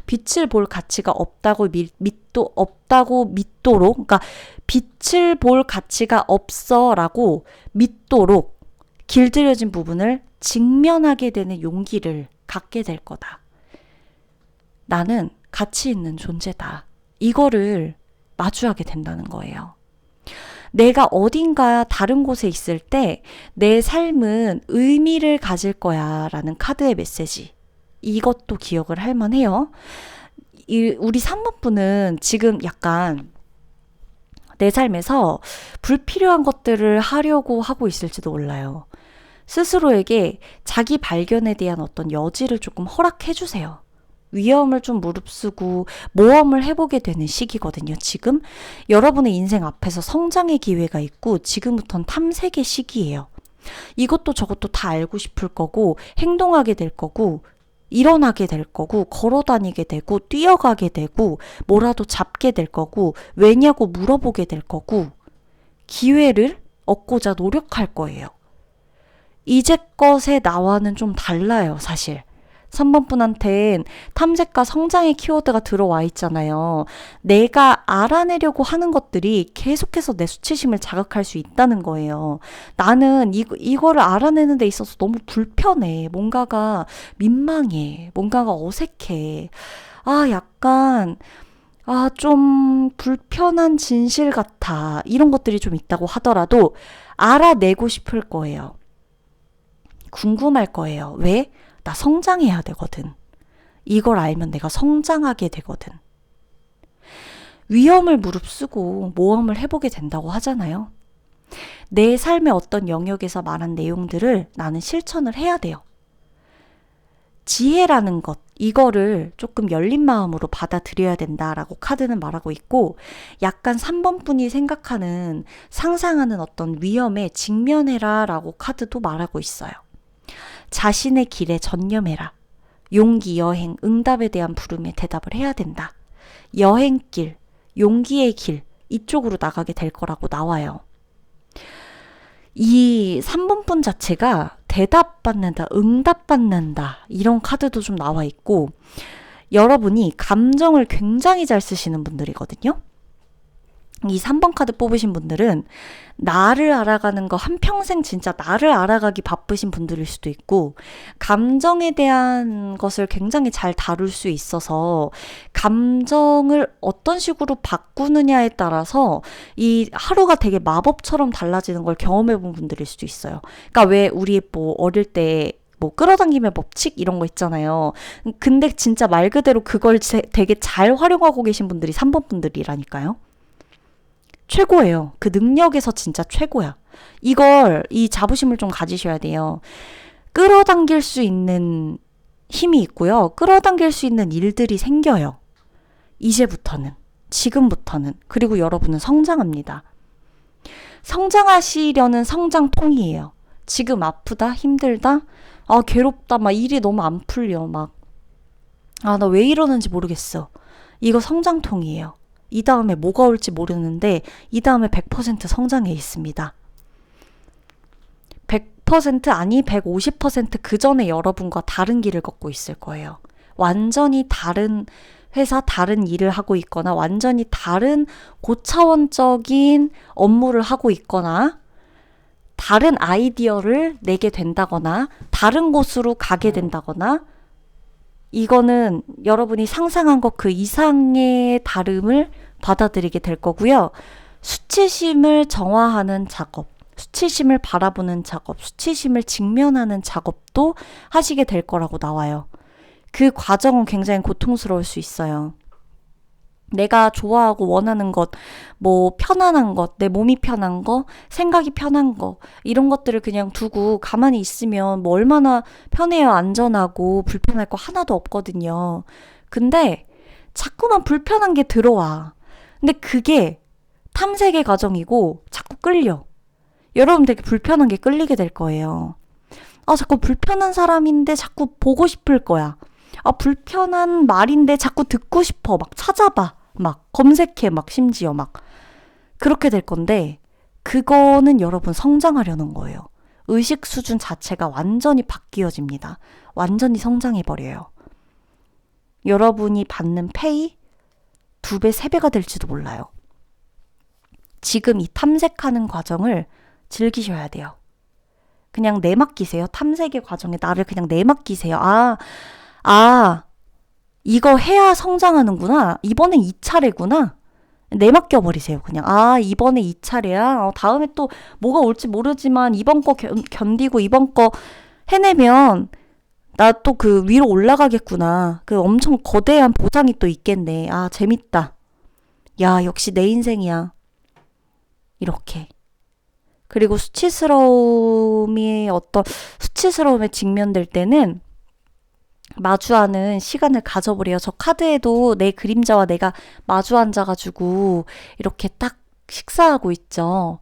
Speaker 1: 빛을 볼 가치가 없다고 믿도록, 그러니까 빛을 볼 가치가 없어라고 믿도록 길들여진 부분을 직면하게 되는 용기를 갖게 될 거다. 나는 가치 있는 존재다. 이거를 마주하게 된다는 거예요. 내가 어딘가 다른 곳에 있을 때 내 삶은 의미를 가질 거야 라는 카드의 메시지. 이것도 기억을 할 만해요. 우리 3번 분은 지금 약간 내 삶에서 불필요한 것들을 하려고 하고 있을지도 몰라요. 스스로에게 자기 발견에 대한 어떤 여지를 조금 허락해 주세요. 위험을 좀 무릅쓰고 모험을 해보게 되는 시기거든요. 지금 여러분의 인생 앞에서 성장의 기회가 있고 지금부터는 탐색의 시기예요. 이것도 저것도 다 알고 싶을 거고 행동하게 될 거고 일어나게 될 거고 걸어 다니게 되고 뛰어가게 되고 뭐라도 잡게 될 거고 왜냐고 물어보게 될 거고 기회를 얻고자 노력할 거예요. 이제껏의 나와는 좀 달라요, 사실. 3번 분한텐 탐색과 성장의 키워드가 들어와 있잖아요. 내가 알아내려고 하는 것들이 계속해서 내 수치심을 자극할 수 있다는 거예요. 나는 이거를 알아내는 데 있어서 너무 불편해. 뭔가가 민망해. 뭔가가 어색해. 약간 좀 불편한 진실 같아. 이런 것들이 좀 있다고 하더라도 알아내고 싶을 거예요. 궁금할 거예요. 왜? 나 성장해야 되거든. 이걸 알면 내가 성장하게 되거든. 위험을 무릅쓰고 모험을 해보게 된다고 하잖아요. 내 삶의 어떤 영역에서 말한 내용들을 나는 실천을 해야 돼요. 지혜라는 것, 이거를 조금 열린 마음으로 받아들여야 된다라고 카드는 말하고 있고, 약간 3번 분이 생각하는, 상상하는 어떤 위험에 직면해라 라고 카드도 말하고 있어요. 자신의 길에 전념해라. 용기, 여행, 응답에 대한 부름에 대답을 해야 된다. 여행길, 용기의 길, 이쪽으로 나가게 될 거라고 나와요. 이 3번 분 자체가 대답받는다, 응답받는다 이런 카드도 좀 나와 있고 여러분이 감정을 굉장히 잘 쓰시는 분들이거든요. 이 3번 카드 뽑으신 분들은 나를 알아가는 거 한평생 진짜 나를 알아가기 바쁘신 분들일 수도 있고 감정에 대한 것을 굉장히 잘 다룰 수 있어서 감정을 어떤 식으로 바꾸느냐에 따라서 이 하루가 되게 마법처럼 달라지는 걸 경험해 본 분들일 수도 있어요. 그러니까 왜 우리 뭐 어릴 때 뭐 끌어당김의 법칙 이런 거 있잖아요. 근데 진짜 말 그대로 그걸 되게 잘 활용하고 계신 분들이 3번 분들이라니까요. 최고예요. 그 능력에서 진짜 최고야. 이 자부심을 좀 가지셔야 돼요. 끌어당길 수 있는 힘이 있고요. 끌어당길 수 있는 일들이 생겨요. 이제부터는, 지금부터는. 그리고 여러분은 성장합니다. 성장하시려는 성장통이에요. 지금 아프다, 힘들다, 괴롭다, 막 일이 너무 안 풀려, 막. 나 왜 이러는지 모르겠어. 이거 성장통이에요. 이 다음에 뭐가 올지 모르는데 이 다음에 100% 성장해 있습니다. 100% 아니 150% 그 전에 여러분과 다른 길을 걷고 있을 거예요. 완전히 다른 회사, 다른 일을 하고 있거나 완전히 다른 고차원적인 업무를 하고 있거나 다른 아이디어를 내게 된다거나 다른 곳으로 가게 된다거나 이거는 여러분이 상상한 것 그 이상의 다름을 받아들이게 될 거고요. 수치심을 정화하는 작업, 수치심을 바라보는 작업, 수치심을 직면하는 작업도 하시게 될 거라고 나와요. 그 과정은 굉장히 고통스러울 수 있어요. 내가 좋아하고 원하는 것, 뭐 편안한 것, 내 몸이 편한 거, 생각이 편한 거 이런 것들을 그냥 두고 가만히 있으면 뭐 얼마나 편해요. 안전하고 불편할 거 하나도 없거든요. 근데 자꾸만 불편한 게 들어와. 근데 그게 탐색의 과정이고 자꾸 끌려. 여러분 되게 불편한 게 끌리게 될 거예요. 자꾸 불편한 사람인데 자꾸 보고 싶을 거야. 불편한 말인데 자꾸 듣고 싶어. 막 찾아봐. 막 검색해. 막 심지어 막. 그렇게 될 건데 그거는 여러분 성장하려는 거예요. 의식 수준 자체가 완전히 바뀌어집니다. 완전히 성장해버려요. 여러분이 받는 페이 2배, 3배가 될지도 몰라요. 지금 이 탐색하는 과정을 즐기셔야 돼요. 그냥 내맡기세요. 탐색의 과정에 나를 그냥 내맡기세요. 이거 해야 성장하는구나. 이번엔 2차례구나. 내맡겨버리세요. 그냥 이번에 2차례야. 다음에 또 뭐가 올지 모르지만 이번 거 견디고 이번 거 해내면 나 또 그 위로 올라가겠구나. 그 엄청 거대한 보상이 또 있겠네. 재밌다. 야, 역시 내 인생이야. 이렇게. 그리고 수치스러움에 직면될 때는 마주하는 시간을 가져보래요. 저 카드에도 내 그림자와 내가 마주 앉아가지고 이렇게 딱 식사하고 있죠.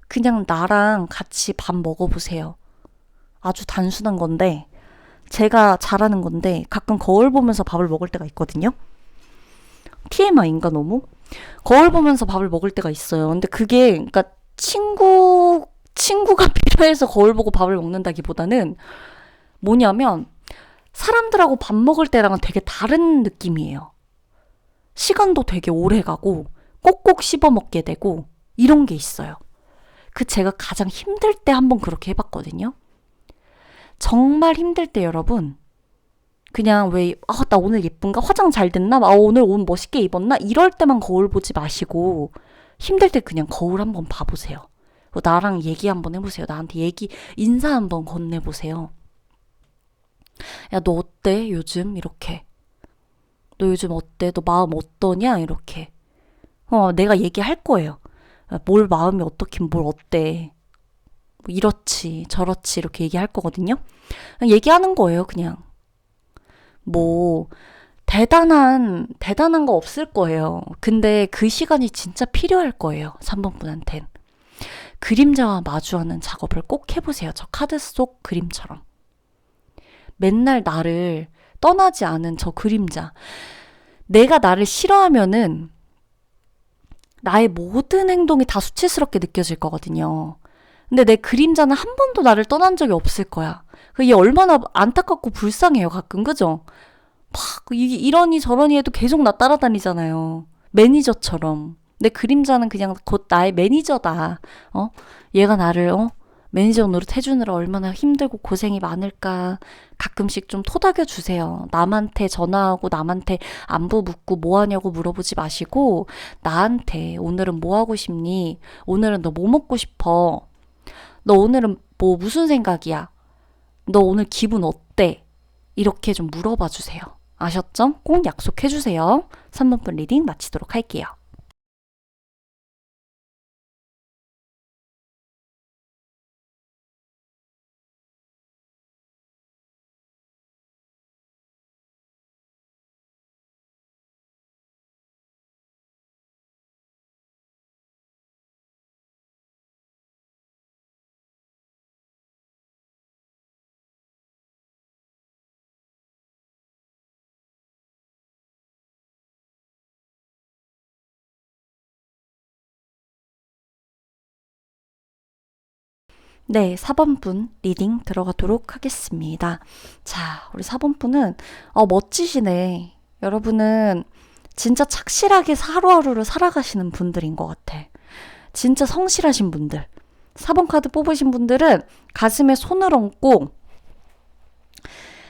Speaker 1: 그냥 나랑 같이 밥 먹어보세요. 아주 단순한 건데, 제가 잘하는 건데, 가끔 거울 보면서 밥을 먹을 때가 있거든요. TMI인가 너무? 거울 보면서 밥을 먹을 때가 있어요. 근데 그게, 그러니까 친구가 필요해서 거울 보고 밥을 먹는다기보다는 뭐냐면, 사람들하고 밥 먹을 때랑은 되게 다른 느낌이에요. 시간도 되게 오래 가고, 꼭꼭 씹어 먹게 되고, 이런 게 있어요. 제가 가장 힘들 때 한번 그렇게 해봤거든요. 정말 힘들 때 여러분, 그냥 나 오늘 예쁜가? 화장 잘 됐나? 오늘 옷 멋있게 입었나? 이럴 때만 거울 보지 마시고, 힘들 때 그냥 거울 한번 봐보세요. 나랑 얘기 한번 해보세요. 나한테 인사 한번 건네보세요. 야, 너 어때? 요즘? 이렇게. 너 요즘 어때? 너 마음 어떠냐? 이렇게. 내가 얘기할 거예요. 뭘 마음이 어떻긴 뭘 어때? 뭐 이렇지, 저렇지, 이렇게 얘기할 거거든요. 그냥 얘기하는 거예요, 그냥. 뭐, 대단한 거 없을 거예요. 근데 그 시간이 진짜 필요할 거예요, 3번 분한텐. 그림자와 마주하는 작업을 꼭 해보세요. 저 카드 속 그림처럼. 맨날 나를 떠나지 않은 저 그림자. 내가 나를 싫어하면은 나의 모든 행동이 다 수치스럽게 느껴질 거거든요. 근데 내 그림자는 한 번도 나를 떠난 적이 없을 거야. 이게 얼마나 안타깝고 불쌍해요, 가끔, 그죠? 이러니 저러니 해도 계속 나 따라다니잖아요. 매니저처럼. 내 그림자는 그냥 곧 나의 매니저다. 얘가 나를, 매니저 노릇 해주느라 얼마나 힘들고 고생이 많을까. 가끔씩 좀 토닥여 주세요. 남한테 전화하고 남한테 안부 묻고 뭐 하냐고 물어보지 마시고 나한테 오늘은 뭐 하고 싶니? 오늘은 너 뭐 먹고 싶어? 너 오늘은 뭐 무슨 생각이야? 너 오늘 기분 어때? 이렇게 좀 물어봐 주세요. 아셨죠? 꼭 약속해 주세요. 3번 분 리딩 마치도록 할게요. 네, 4번 분 리딩 들어가도록 하겠습니다. 자, 우리 4번 분은 멋지시네. 여러분은 진짜 착실하게 하루하루를 살아가시는 분들인 것 같아. 진짜 성실하신 분들. 4번 카드 뽑으신 분들은 가슴에 손을 얹고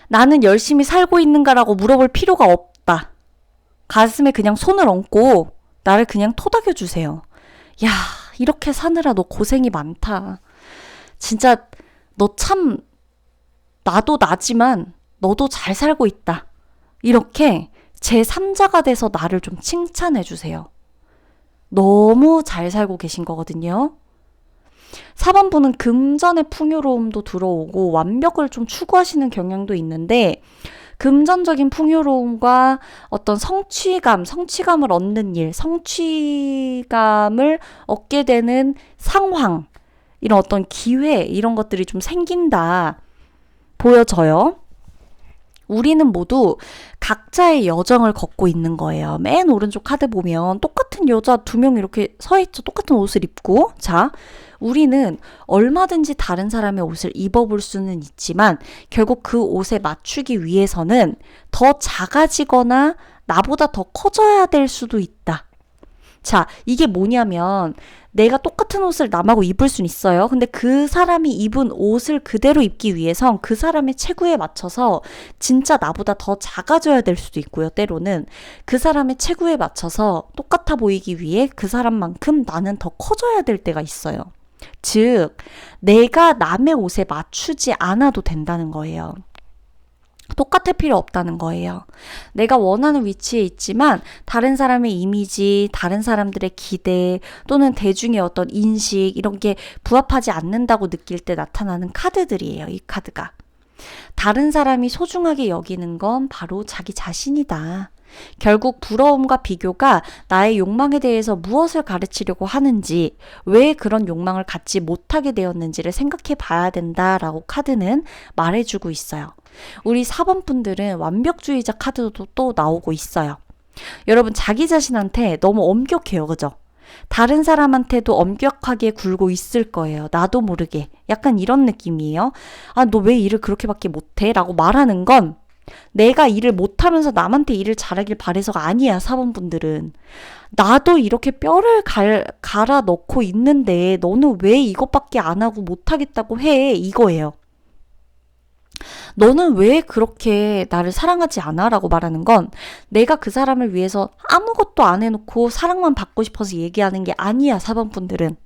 Speaker 1: 나는 열심히 살고 있는가라고 물어볼 필요가 없다. 가슴에 그냥 손을 얹고 나를 그냥 토닥여 주세요. 야, 이렇게 사느라 너 고생이 많다. 진짜 너 참 나도 나지만 너도 잘 살고 있다. 이렇게 제3자가 돼서 나를 좀 칭찬해 주세요. 너무 잘 살고 계신 거거든요. 4번 분은 금전의 풍요로움도 들어오고 완벽을 좀 추구하시는 경향도 있는데 금전적인 풍요로움과 어떤 성취감을 얻는 일, 성취감을 얻게 되는 상황, 이런 어떤 기회, 이런 것들이 좀 생긴다 보여져요. 우리는 모두 각자의 여정을 걷고 있는 거예요. 맨 오른쪽 카드 보면 똑같은 여자 2명 이렇게 서 있죠. 똑같은 옷을 입고. 자, 우리는 얼마든지 다른 사람의 옷을 입어볼 수는 있지만 결국 그 옷에 맞추기 위해서는 더 작아지거나 나보다 더 커져야 될 수도 있다. 자, 이게 뭐냐면 내가 똑같은 옷을 남하고 입을 순 있어요. 근데 그 사람이 입은 옷을 그대로 입기 위해선 그 사람의 체구에 맞춰서 진짜 나보다 더 작아져야 될 수도 있고요. 때로는 그 사람의 체구에 맞춰서 똑같아 보이기 위해 그 사람만큼 나는 더 커져야 될 때가 있어요. 즉, 내가 남의 옷에 맞추지 않아도 된다는 거예요. 똑같을 필요 없다는 거예요. 내가 원하는 위치에 있지만 다른 사람의 이미지, 다른 사람들의 기대 또는 대중의 어떤 인식 이런 게 부합하지 않는다고 느낄 때 나타나는 카드들이에요. 이 카드가. 다른 사람이 소중하게 여기는 건 바로 자기 자신이다. 결국 부러움과 비교가 나의 욕망에 대해서 무엇을 가르치려고 하는지, 왜 그런 욕망을 갖지 못하게 되었는지를 생각해 봐야 된다라고 카드는 말해주고 있어요. 우리 4번 분들은 완벽주의자 카드도 또 나오고 있어요. 여러분, 자기 자신한테 너무 엄격해요. 그죠? 다른 사람한테도 엄격하게 굴고 있을 거예요. 나도 모르게. 약간 이런 느낌이에요. 아, 너 왜 일을 그렇게밖에 못해? 라고 말하는 건 내가 일을 못하면서 남한테 일을 잘하길 바래서가 아니야. 4번 분들은. 나도 이렇게 뼈를 갈아 넣고 있는데 너는 왜 이것밖에 안 하고 못하겠다고 해? 이거예요. 너는 왜 그렇게 나를 사랑하지 않아? 라고 말하는 건 내가 그 사람을 위해서 아무것도 안 해놓고 사랑만 받고 싶어서 얘기하는 게 아니야. 4번 분들은.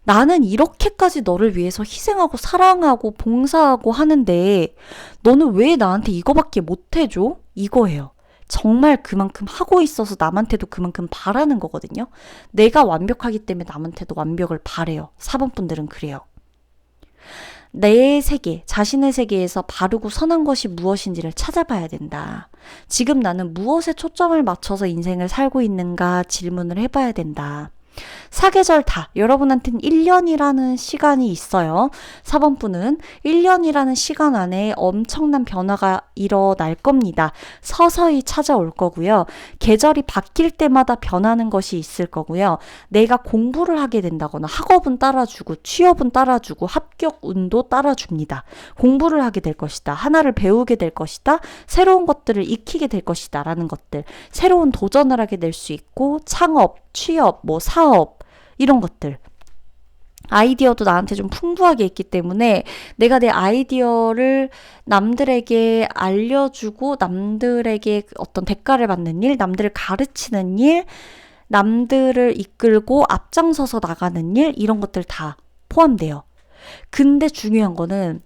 Speaker 1: 나는 이렇게까지 너를 위해서 희생하고 사랑하고 봉사하고 하는데 너는 왜 나한테 이거밖에 못 해줘? 이거예요. 정말 그만큼 하고 있어서 남한테도 그만큼 바라는 거거든요. 내가 완벽하기 때문에 남한테도 완벽을 바래요. 4번 분들은 그래요. 내 세계, 자신의 세계에서 바르고 선한 것이 무엇인지를 찾아봐야 된다. 지금 나는 무엇에 초점을 맞춰서 인생을 살고 있는가 질문을 해봐야 된다. 사계절 다 여러분한테는 1년이라는 시간이 있어요. 4번 분은 1년이라는 시간 안에 엄청난 변화가 일어날 겁니다. 서서히 찾아올 거고요. 계절이 바뀔 때마다 변하는 것이 있을 거고요. 내가 공부를 하게 된다거나 학업은 따라주고 취업은 따라주고 합격 운도 따라줍니다. 공부를 하게 될 것이다. 하나를 배우게 될 것이다. 새로운 것들을 익히게 될 것이다. 라는 것들. 새로운 도전을 하게 될 수 있고 창업, 취업, 사업 이런 것들. 아이디어도 나한테 좀 풍부하게 있기 때문에 내가 내 아이디어를 남들에게 알려주고 남들에게 어떤 대가를 받는 일, 남들을 가르치는 일, 남들을 이끌고 앞장서서 나가는 일 이런 것들 다 포함돼요. 근데 중요한 거는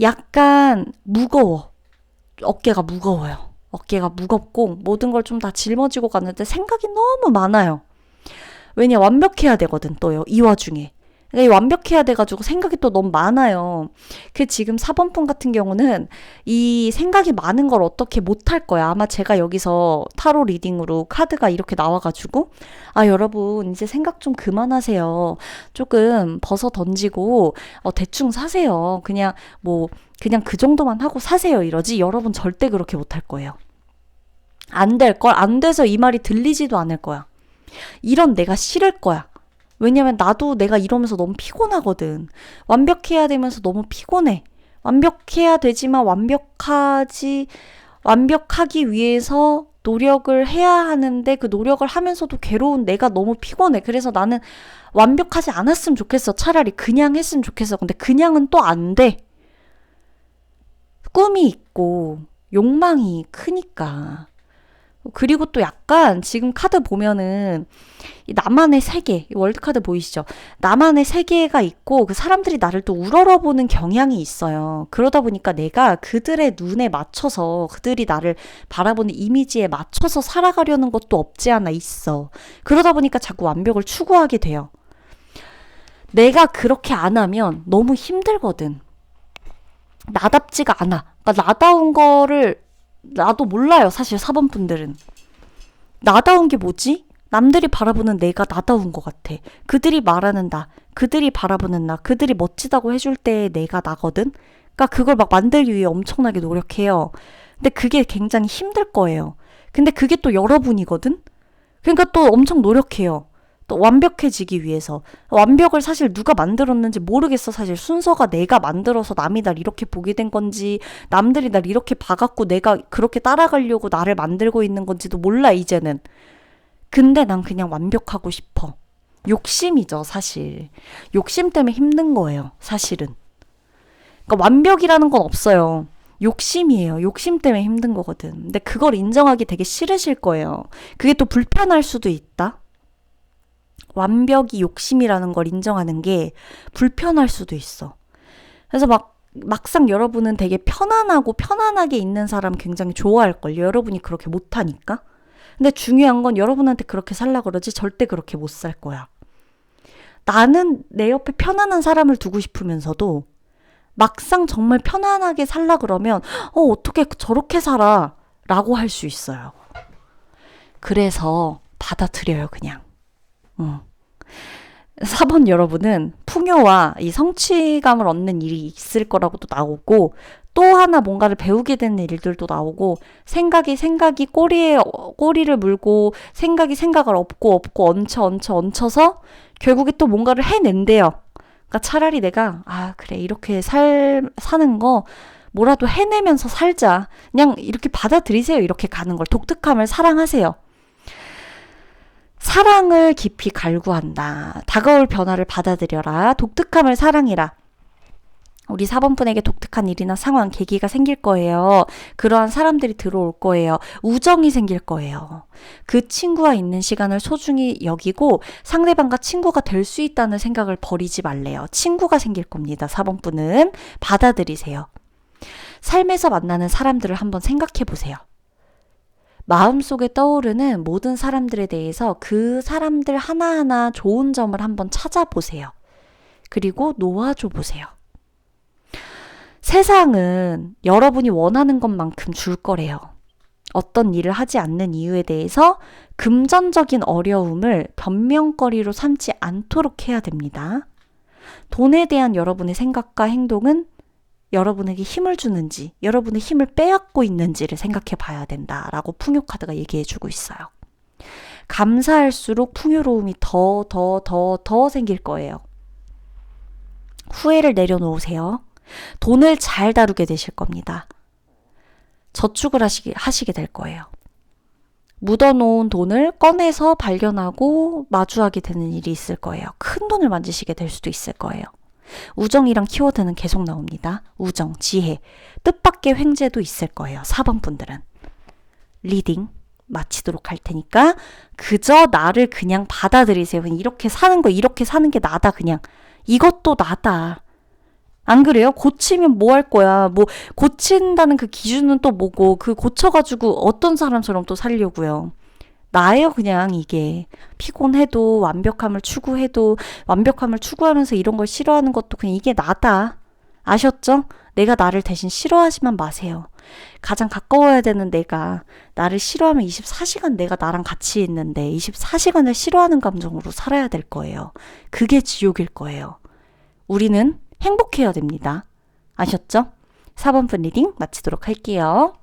Speaker 1: 약간 무거워. 어깨가 무거워요. 어깨가 무겁고 모든 걸 좀 다 짊어지고 가는데 생각이 너무 많아요. 왜냐, 완벽해야 되거든, 또요. 이 와중에. 그러니까 완벽해야 돼가지고 생각이 또 너무 많아요. 지금 4번분 같은 경우는 이 생각이 많은 걸 어떻게 못할 거야. 아마 제가 여기서 타로 리딩으로 카드가 이렇게 나와가지고 아, 여러분 이제 생각 좀 그만하세요. 조금 벗어 던지고 대충 사세요. 그냥 그 정도만 하고 사세요. 이러지. 여러분 절대 그렇게 못할 거예요. 안 될 걸. 안 돼서 이 말이 들리지도 않을 거야. 이런 내가 싫을 거야. 왜냐면 나도 내가 이러면서 너무 피곤하거든. 완벽해야 되면서 너무 피곤해. 완벽해야 되지만 완벽하기 위해서 노력을 해야 하는데 그 노력을 하면서도 괴로운 내가 너무 피곤해. 그래서 나는 완벽하지 않았으면 좋겠어. 차라리 그냥 했으면 좋겠어. 근데 그냥은 또 안 돼. 꿈이 있고 욕망이 크니까. 그리고 또 약간 지금 카드 보면은 나만의 세계, 월드카드 보이시죠? 나만의 세계가 있고 그 사람들이 나를 또 우러러보는 경향이 있어요. 그러다 보니까 내가 그들의 눈에 맞춰서 그들이 나를 바라보는 이미지에 맞춰서 살아가려는 것도 없지 않아 있어. 그러다 보니까 자꾸 완벽을 추구하게 돼요. 내가 그렇게 안 하면 너무 힘들거든. 나답지가 않아. 그러니까 나다운 거를 나도 몰라요. 사실 4번 분들은. 나다운 게 뭐지? 남들이 바라보는 내가 나다운 것 같아. 그들이 말하는 나, 그들이 바라보는 나, 그들이 멋지다고 해줄 때 내가 나거든? 그러니까 그걸 막 만들기 위해 엄청나게 노력해요. 근데 그게 굉장히 힘들 거예요. 근데 그게 또 여러분이거든? 그러니까 또 엄청 노력해요. 또 완벽해지기 위해서. 완벽을 사실 누가 만들었는지 모르겠어. 사실 순서가 내가 만들어서 남이 날 이렇게 보게 된 건지 남들이 날 이렇게 봐갖고 내가 그렇게 따라가려고 나를 만들고 있는 건지도 몰라 이제는. 근데 난 그냥 완벽하고 싶어. 욕심이죠 사실. 욕심 때문에 힘든 거예요 사실은. 그러니까 완벽이라는 건 없어요. 욕심이에요. 욕심 때문에 힘든 거거든. 근데 그걸 인정하기 되게 싫으실 거예요. 그게 또 불편할 수도 있다. 완벽이 욕심이라는 걸 인정하는 게 불편할 수도 있어. 그래서 막상 여러분은 되게 편안하고 편안하게 있는 사람 굉장히 좋아할걸요. 여러분이 그렇게 못하니까. 근데 중요한 건 여러분한테 그렇게 살라 그러지 절대 그렇게 못 살 거야. 나는 내 옆에 편안한 사람을 두고 싶으면서도 막상 정말 편안하게 살라 그러면 어떻게 저렇게 살아? 라고 할 수 있어요. 그래서 받아들여요, 그냥. 4번 여러분은 풍요와 이 성취감을 얻는 일이 있을 거라고도 나오고, 또 하나 뭔가를 배우게 되는 일들도 나오고, 생각이 꼬리에 꼬리를 물고 생각을 엎고 얹혀서 결국에 또 뭔가를 해낸대요. 그러니까 차라리 내가 그래 이렇게 사는 거 뭐라도 해내면서 살자. 그냥 이렇게 받아들이세요. 이렇게 가는 걸. 독특함을 사랑하세요. 사랑을 깊이 갈구한다. 다가올 변화를 받아들여라. 독특함을 사랑해라. 우리 4번 분에게 독특한 일이나 상황, 계기가 생길 거예요. 그러한 사람들이 들어올 거예요. 우정이 생길 거예요. 그 친구와 있는 시간을 소중히 여기고 상대방과 친구가 될 수 있다는 생각을 버리지 말래요. 친구가 생길 겁니다. 4번 분은 받아들이세요. 삶에서 만나는 사람들을 한번 생각해 보세요. 마음속에 떠오르는 모든 사람들에 대해서 그 사람들 하나하나 좋은 점을 한번 찾아보세요. 그리고 놓아줘 보세요. 세상은 여러분이 원하는 것만큼 줄 거래요. 어떤 일을 하지 않는 이유에 대해서 금전적인 어려움을 변명거리로 삼지 않도록 해야 됩니다. 돈에 대한 여러분의 생각과 행동은 여러분에게 힘을 주는지, 여러분의 힘을 빼앗고 있는지를 생각해 봐야 된다라고 풍요카드가 얘기해 주고 있어요. 감사할수록 풍요로움이 더 생길 거예요. 후회를 내려놓으세요. 돈을 잘 다루게 되실 겁니다. 저축을 하시게 될 거예요. 묻어놓은 돈을 꺼내서 발견하고 마주하게 되는 일이 있을 거예요. 큰 돈을 만지시게 될 수도 있을 거예요. 우정이랑 키워드는 계속 나옵니다. 우정, 지혜, 뜻밖의 횡재도 있을 거예요. 4번 분들은. 리딩 마치도록 할 테니까 그저 나를 그냥 받아들이세요. 그냥 이렇게 사는 게 나다. 그냥 이것도 나다. 안 그래요? 고치면 뭐 할 거야? 뭐 고친다는 그 기준은 또 뭐고, 그 고쳐가지고 어떤 사람처럼 또 살려고요. 나예요, 그냥 이게. 피곤해도 완벽함을 추구하면서 이런 걸 싫어하는 것도 그냥 이게 나다. 아셨죠? 내가 나를 대신 싫어하지만 마세요. 가장 가까워야 되는 내가 나를 싫어하면 24시간 내가 나랑 같이 있는데 24시간을 싫어하는 감정으로 살아야 될 거예요. 그게 지옥일 거예요. 우리는 행복해야 됩니다. 아셨죠? 4번 분 리딩 마치도록 할게요.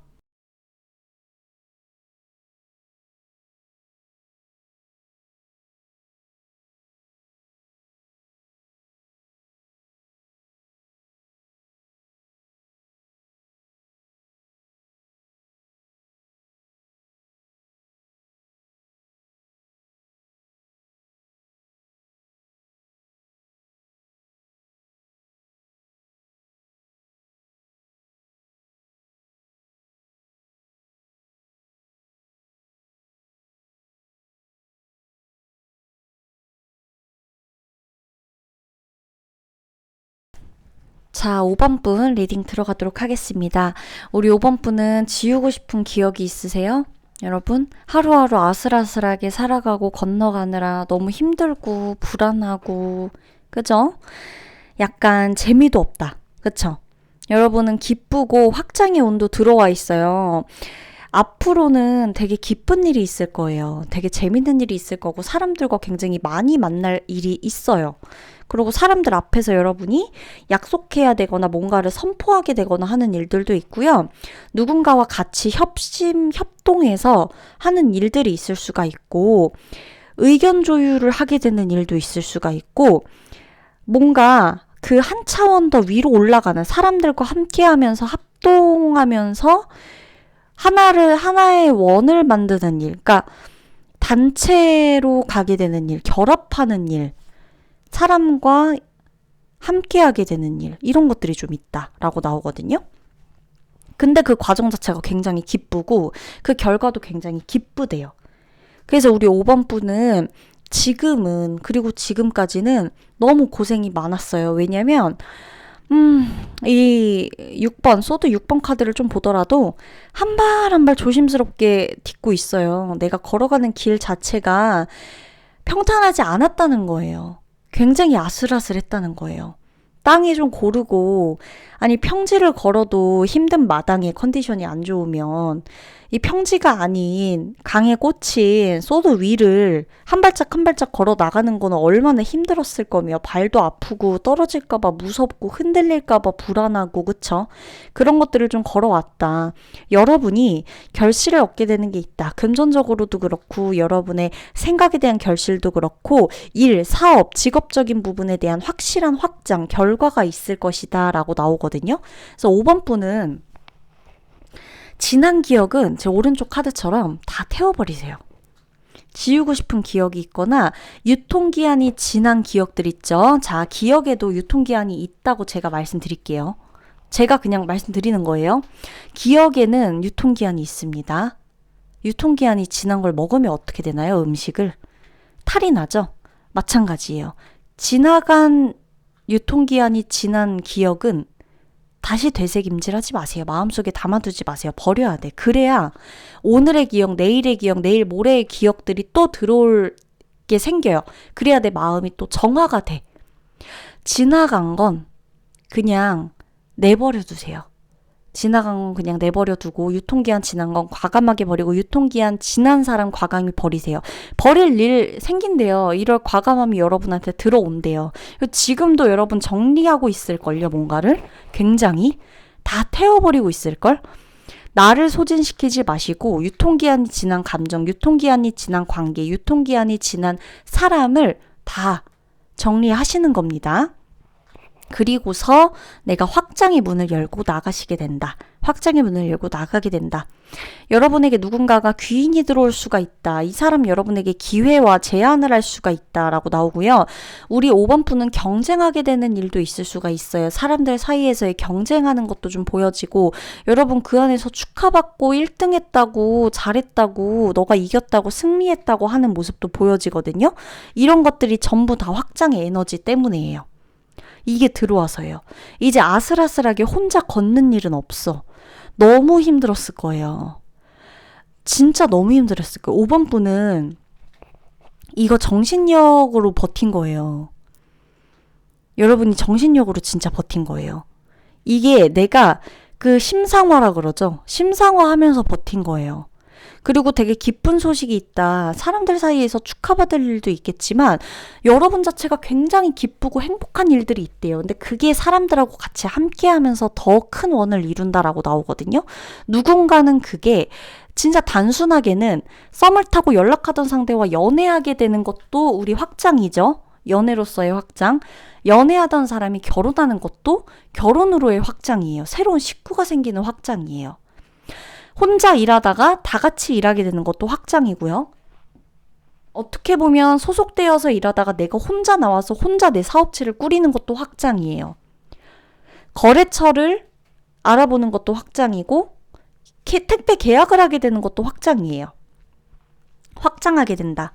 Speaker 1: 자, 5번 분 리딩 들어가도록 하겠습니다. 우리 5번 분은 지우고 싶은 기억이 있으세요? 여러분, 하루하루 아슬아슬하게 살아가고 건너가느라 너무 힘들고 불안하고, 그죠? 약간 재미도 없다. 그쵸? 여러분은 기쁘고 확장의 온도 들어와 있어요. 앞으로는 되게 기쁜 일이 있을 거예요. 되게 재밌는 일이 있을 거고 사람들과 굉장히 많이 만날 일이 있어요. 그리고 사람들 앞에서 여러분이 약속해야 되거나 뭔가를 선포하게 되거나 하는 일들도 있고요. 누군가와 같이 협동해서 하는 일들이 있을 수가 있고, 의견 조율을 하게 되는 일도 있을 수가 있고, 뭔가 그 한 차원 더 위로 올라가는 사람들과 함께 하면서 합동하면서 하나의 원을 만드는 일, 그러니까 단체로 가게 되는 일, 결합하는 일, 사람과 함께하게 되는 일, 이런 것들이 좀 있다라고 나오거든요. 근데 그 과정 자체가 굉장히 기쁘고 그 결과도 굉장히 기쁘대요. 그래서 우리 5번 분은 그리고 지금까지는 너무 고생이 많았어요. 왜냐면 이 6번, 소드 6번 카드를 좀 보더라도 한 발 한 발 조심스럽게 딛고 있어요. 내가 걸어가는 길 자체가 평탄하지 않았다는 거예요. 굉장히 아슬아슬했다는 거예요. 땅이 좀 고르고, 아니, 평지를 걸어도 힘든 마당에 컨디션이 안 좋으면, 이 평지가 아닌 강에 꽂힌 소드 위를 한 발짝 한 발짝 걸어 나가는 거는 얼마나 힘들었을 거며, 발도 아프고, 떨어질까봐 무섭고, 흔들릴까봐 불안하고, 그쵸? 그런 것들을 좀 걸어왔다. 여러분이 결실을 얻게 되는 게 있다. 금전적으로도 그렇고, 여러분의 생각에 대한 결실도 그렇고, 일, 사업, 직업적인 부분에 대한 확실한 확장, 결과가 있을 것이다 라고 나오거든요. 그래서 5번 분은 지난 기억은 제 오른쪽 카드처럼 다 태워버리세요. 지우고 싶은 기억이 있거나 유통기한이 지난 기억들 있죠. 자, 기억에도 유통기한이 있다고 제가 말씀드릴게요. 제가 그냥 말씀드리는 거예요. 기억에는 유통기한이 있습니다. 유통기한이 지난 걸 먹으면 어떻게 되나요? 음식을. 탈이 나죠? 마찬가지예요. 지나간 유통기한이 지난 기억은 다시 되새김질하지 마세요. 마음속에 담아두지 마세요. 버려야 돼. 그래야 오늘의 기억, 내일의 기억, 내일 모레의 기억들이 또 들어올 게 생겨요. 그래야 내 마음이 또 정화가 돼. 지나간 건 그냥 내버려 두세요. 지나간 건 그냥 내버려 두고 유통기한 지난 건 과감하게 버리고 유통기한 지난 사람 과감히 버리세요. 버릴 일 생긴대요. 이럴 과감함이 여러분한테 들어온대요. 지금도 여러분 정리하고 있을걸요. 뭔가를 굉장히 다 태워버리고 있을걸. 나를 소진시키지 마시고 유통기한이 지난 감정, 유통기한이 지난 관계, 유통기한이 지난 사람을 다 정리하시는 겁니다. 그리고서 내가 확장의 문을 열고 나가시게 된다. 확장의 문을 열고 나가게 된다. 여러분에게 누군가가 귀인이 들어올 수가 있다. 이 사람 여러분에게 기회와 제안을 할 수가 있다라고 나오고요. 우리 5번 분은 경쟁하게 되는 일도 있을 수가 있어요. 사람들 사이에서의 경쟁하는 것도 좀 보여지고 여러분 그 안에서 축하받고 1등 했다고 잘했다고 너가 이겼다고 승리했다고 하는 모습도 보여지거든요. 이런 것들이 전부 다 확장의 에너지 때문이에요. 이게 들어와서요. 이제 아슬아슬하게 혼자 걷는 일은 없어. 너무 힘들었을 거예요. 진짜 너무 힘들었을 거예요. 5번 분은 이거 정신력으로 버틴 거예요. 여러분이 정신력으로 진짜 버틴 거예요. 이게 내가 그 심상화라 그러죠. 심상화 하면서 버틴 거예요. 그리고 되게 기쁜 소식이 있다. 사람들 사이에서 축하받을 일도 있겠지만 여러분 자체가 굉장히 기쁘고 행복한 일들이 있대요. 근데 그게 사람들하고 같이 함께하면서 더 큰 원을 이룬다라고 나오거든요. 누군가는 그게 진짜 단순하게는 썸을 타고 연락하던 상대와 연애하게 되는 것도 우리 확장이죠. 연애로서의 확장. 연애하던 사람이 결혼하는 것도 결혼으로의 확장이에요. 새로운 식구가 생기는 확장이에요. 혼자 일하다가 다 같이 일하게 되는 것도 확장이고요. 어떻게 보면 소속되어서 일하다가 내가 혼자 나와서 혼자 내 사업체를 꾸리는 것도 확장이에요. 거래처를 알아보는 것도 확장이고 택배 계약을 하게 되는 것도 확장이에요. 확장하게 된다.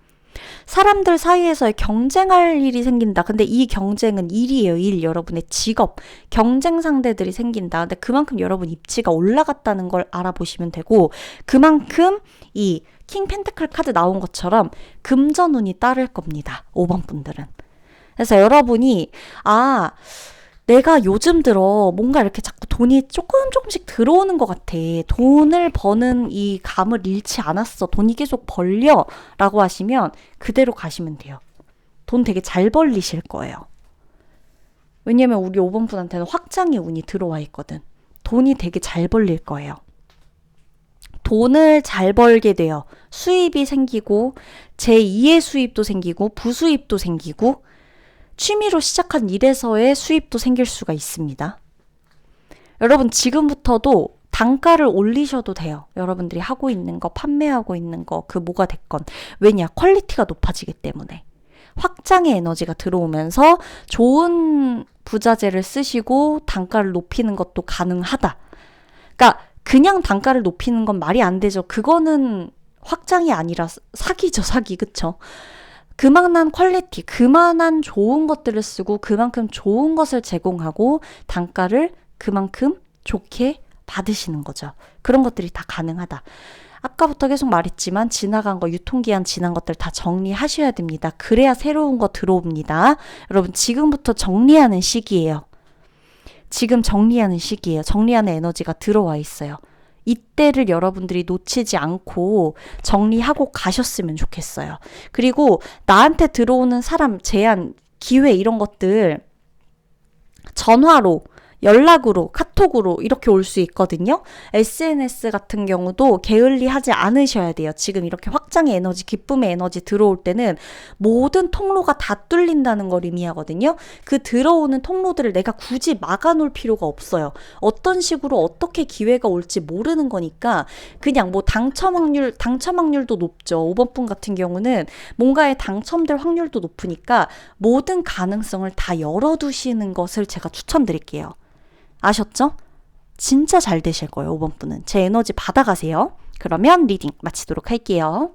Speaker 1: 사람들 사이에서의 경쟁할 일이 생긴다. 근데 이 경쟁은 일이에요. 일. 여러분의 직업. 경쟁 상대들이 생긴다. 근데 그만큼 여러분 입지가 올라갔다는 걸 알아보시면 되고 그만큼 이 킹 펜타클 카드 나온 것처럼 금전운이 따를 겁니다. 5번 분들은. 그래서 여러분이 내가 요즘 들어 뭔가 이렇게 자꾸 돈이 조금씩 들어오는 것 같아. 돈을 버는 이 감을 잃지 않았어. 돈이 계속 벌려. 라고 하시면 그대로 가시면 돼요. 돈 되게 잘 벌리실 거예요. 왜냐면 우리 5번 분한테는 확장의 운이 들어와 있거든. 돈이 되게 잘 벌릴 거예요. 돈을 잘 벌게 돼요. 수입이 생기고 제2의 수입도 생기고 부수입도 생기고 취미로 시작한 일에서의 수입도 생길 수가 있습니다. 여러분 지금부터도 단가를 올리셔도 돼요. 여러분들이 하고 있는 거, 판매하고 있는 거, 그 뭐가 됐건. 왜냐? 퀄리티가 높아지기 때문에. 확장의 에너지가 들어오면서 좋은 부자재를 쓰시고 단가를 높이는 것도 가능하다. 그러니까 그냥 단가를 높이는 건 말이 안 되죠. 그거는 확장이 아니라 사기죠, 사기. 그쵸? 그만한 퀄리티, 그만한 좋은 것들을 쓰고 그만큼 좋은 것을 제공하고 단가를 그만큼 좋게 받으시는 거죠. 그런 것들이 다 가능하다. 아까부터 계속 말했지만 지나간 거, 유통기한 지난 것들 다 정리하셔야 됩니다. 그래야 새로운 거 들어옵니다. 여러분 지금부터 정리하는 시기예요. 지금 정리하는 시기예요. 정리하는 에너지가 들어와 있어요. 이때를 여러분들이 놓치지 않고 정리하고 가셨으면 좋겠어요. 그리고 나한테 들어오는 사람 제안, 기회 이런 것들 전화로, 연락으로, 카톡으로 이렇게 올 수 있거든요. SNS 같은 경우도 게을리하지 않으셔야 돼요. 지금 이렇게 확장의 에너지, 기쁨의 에너지 들어올 때는 모든 통로가 다 뚫린다는 걸 의미하거든요. 그 들어오는 통로들을 내가 굳이 막아놓을 필요가 없어요. 어떤 식으로 어떻게 기회가 올지 모르는 거니까 그냥 뭐 당첨 확률도 높죠. 5번 분 같은 경우는 뭔가에 당첨될 확률도 높으니까 모든 가능성을 다 열어두시는 것을 제가 추천드릴게요. 아셨죠? 진짜 잘 되실 거예요, 5번 분은. 제 에너지 받아가세요. 그러면 리딩 마치도록 할게요.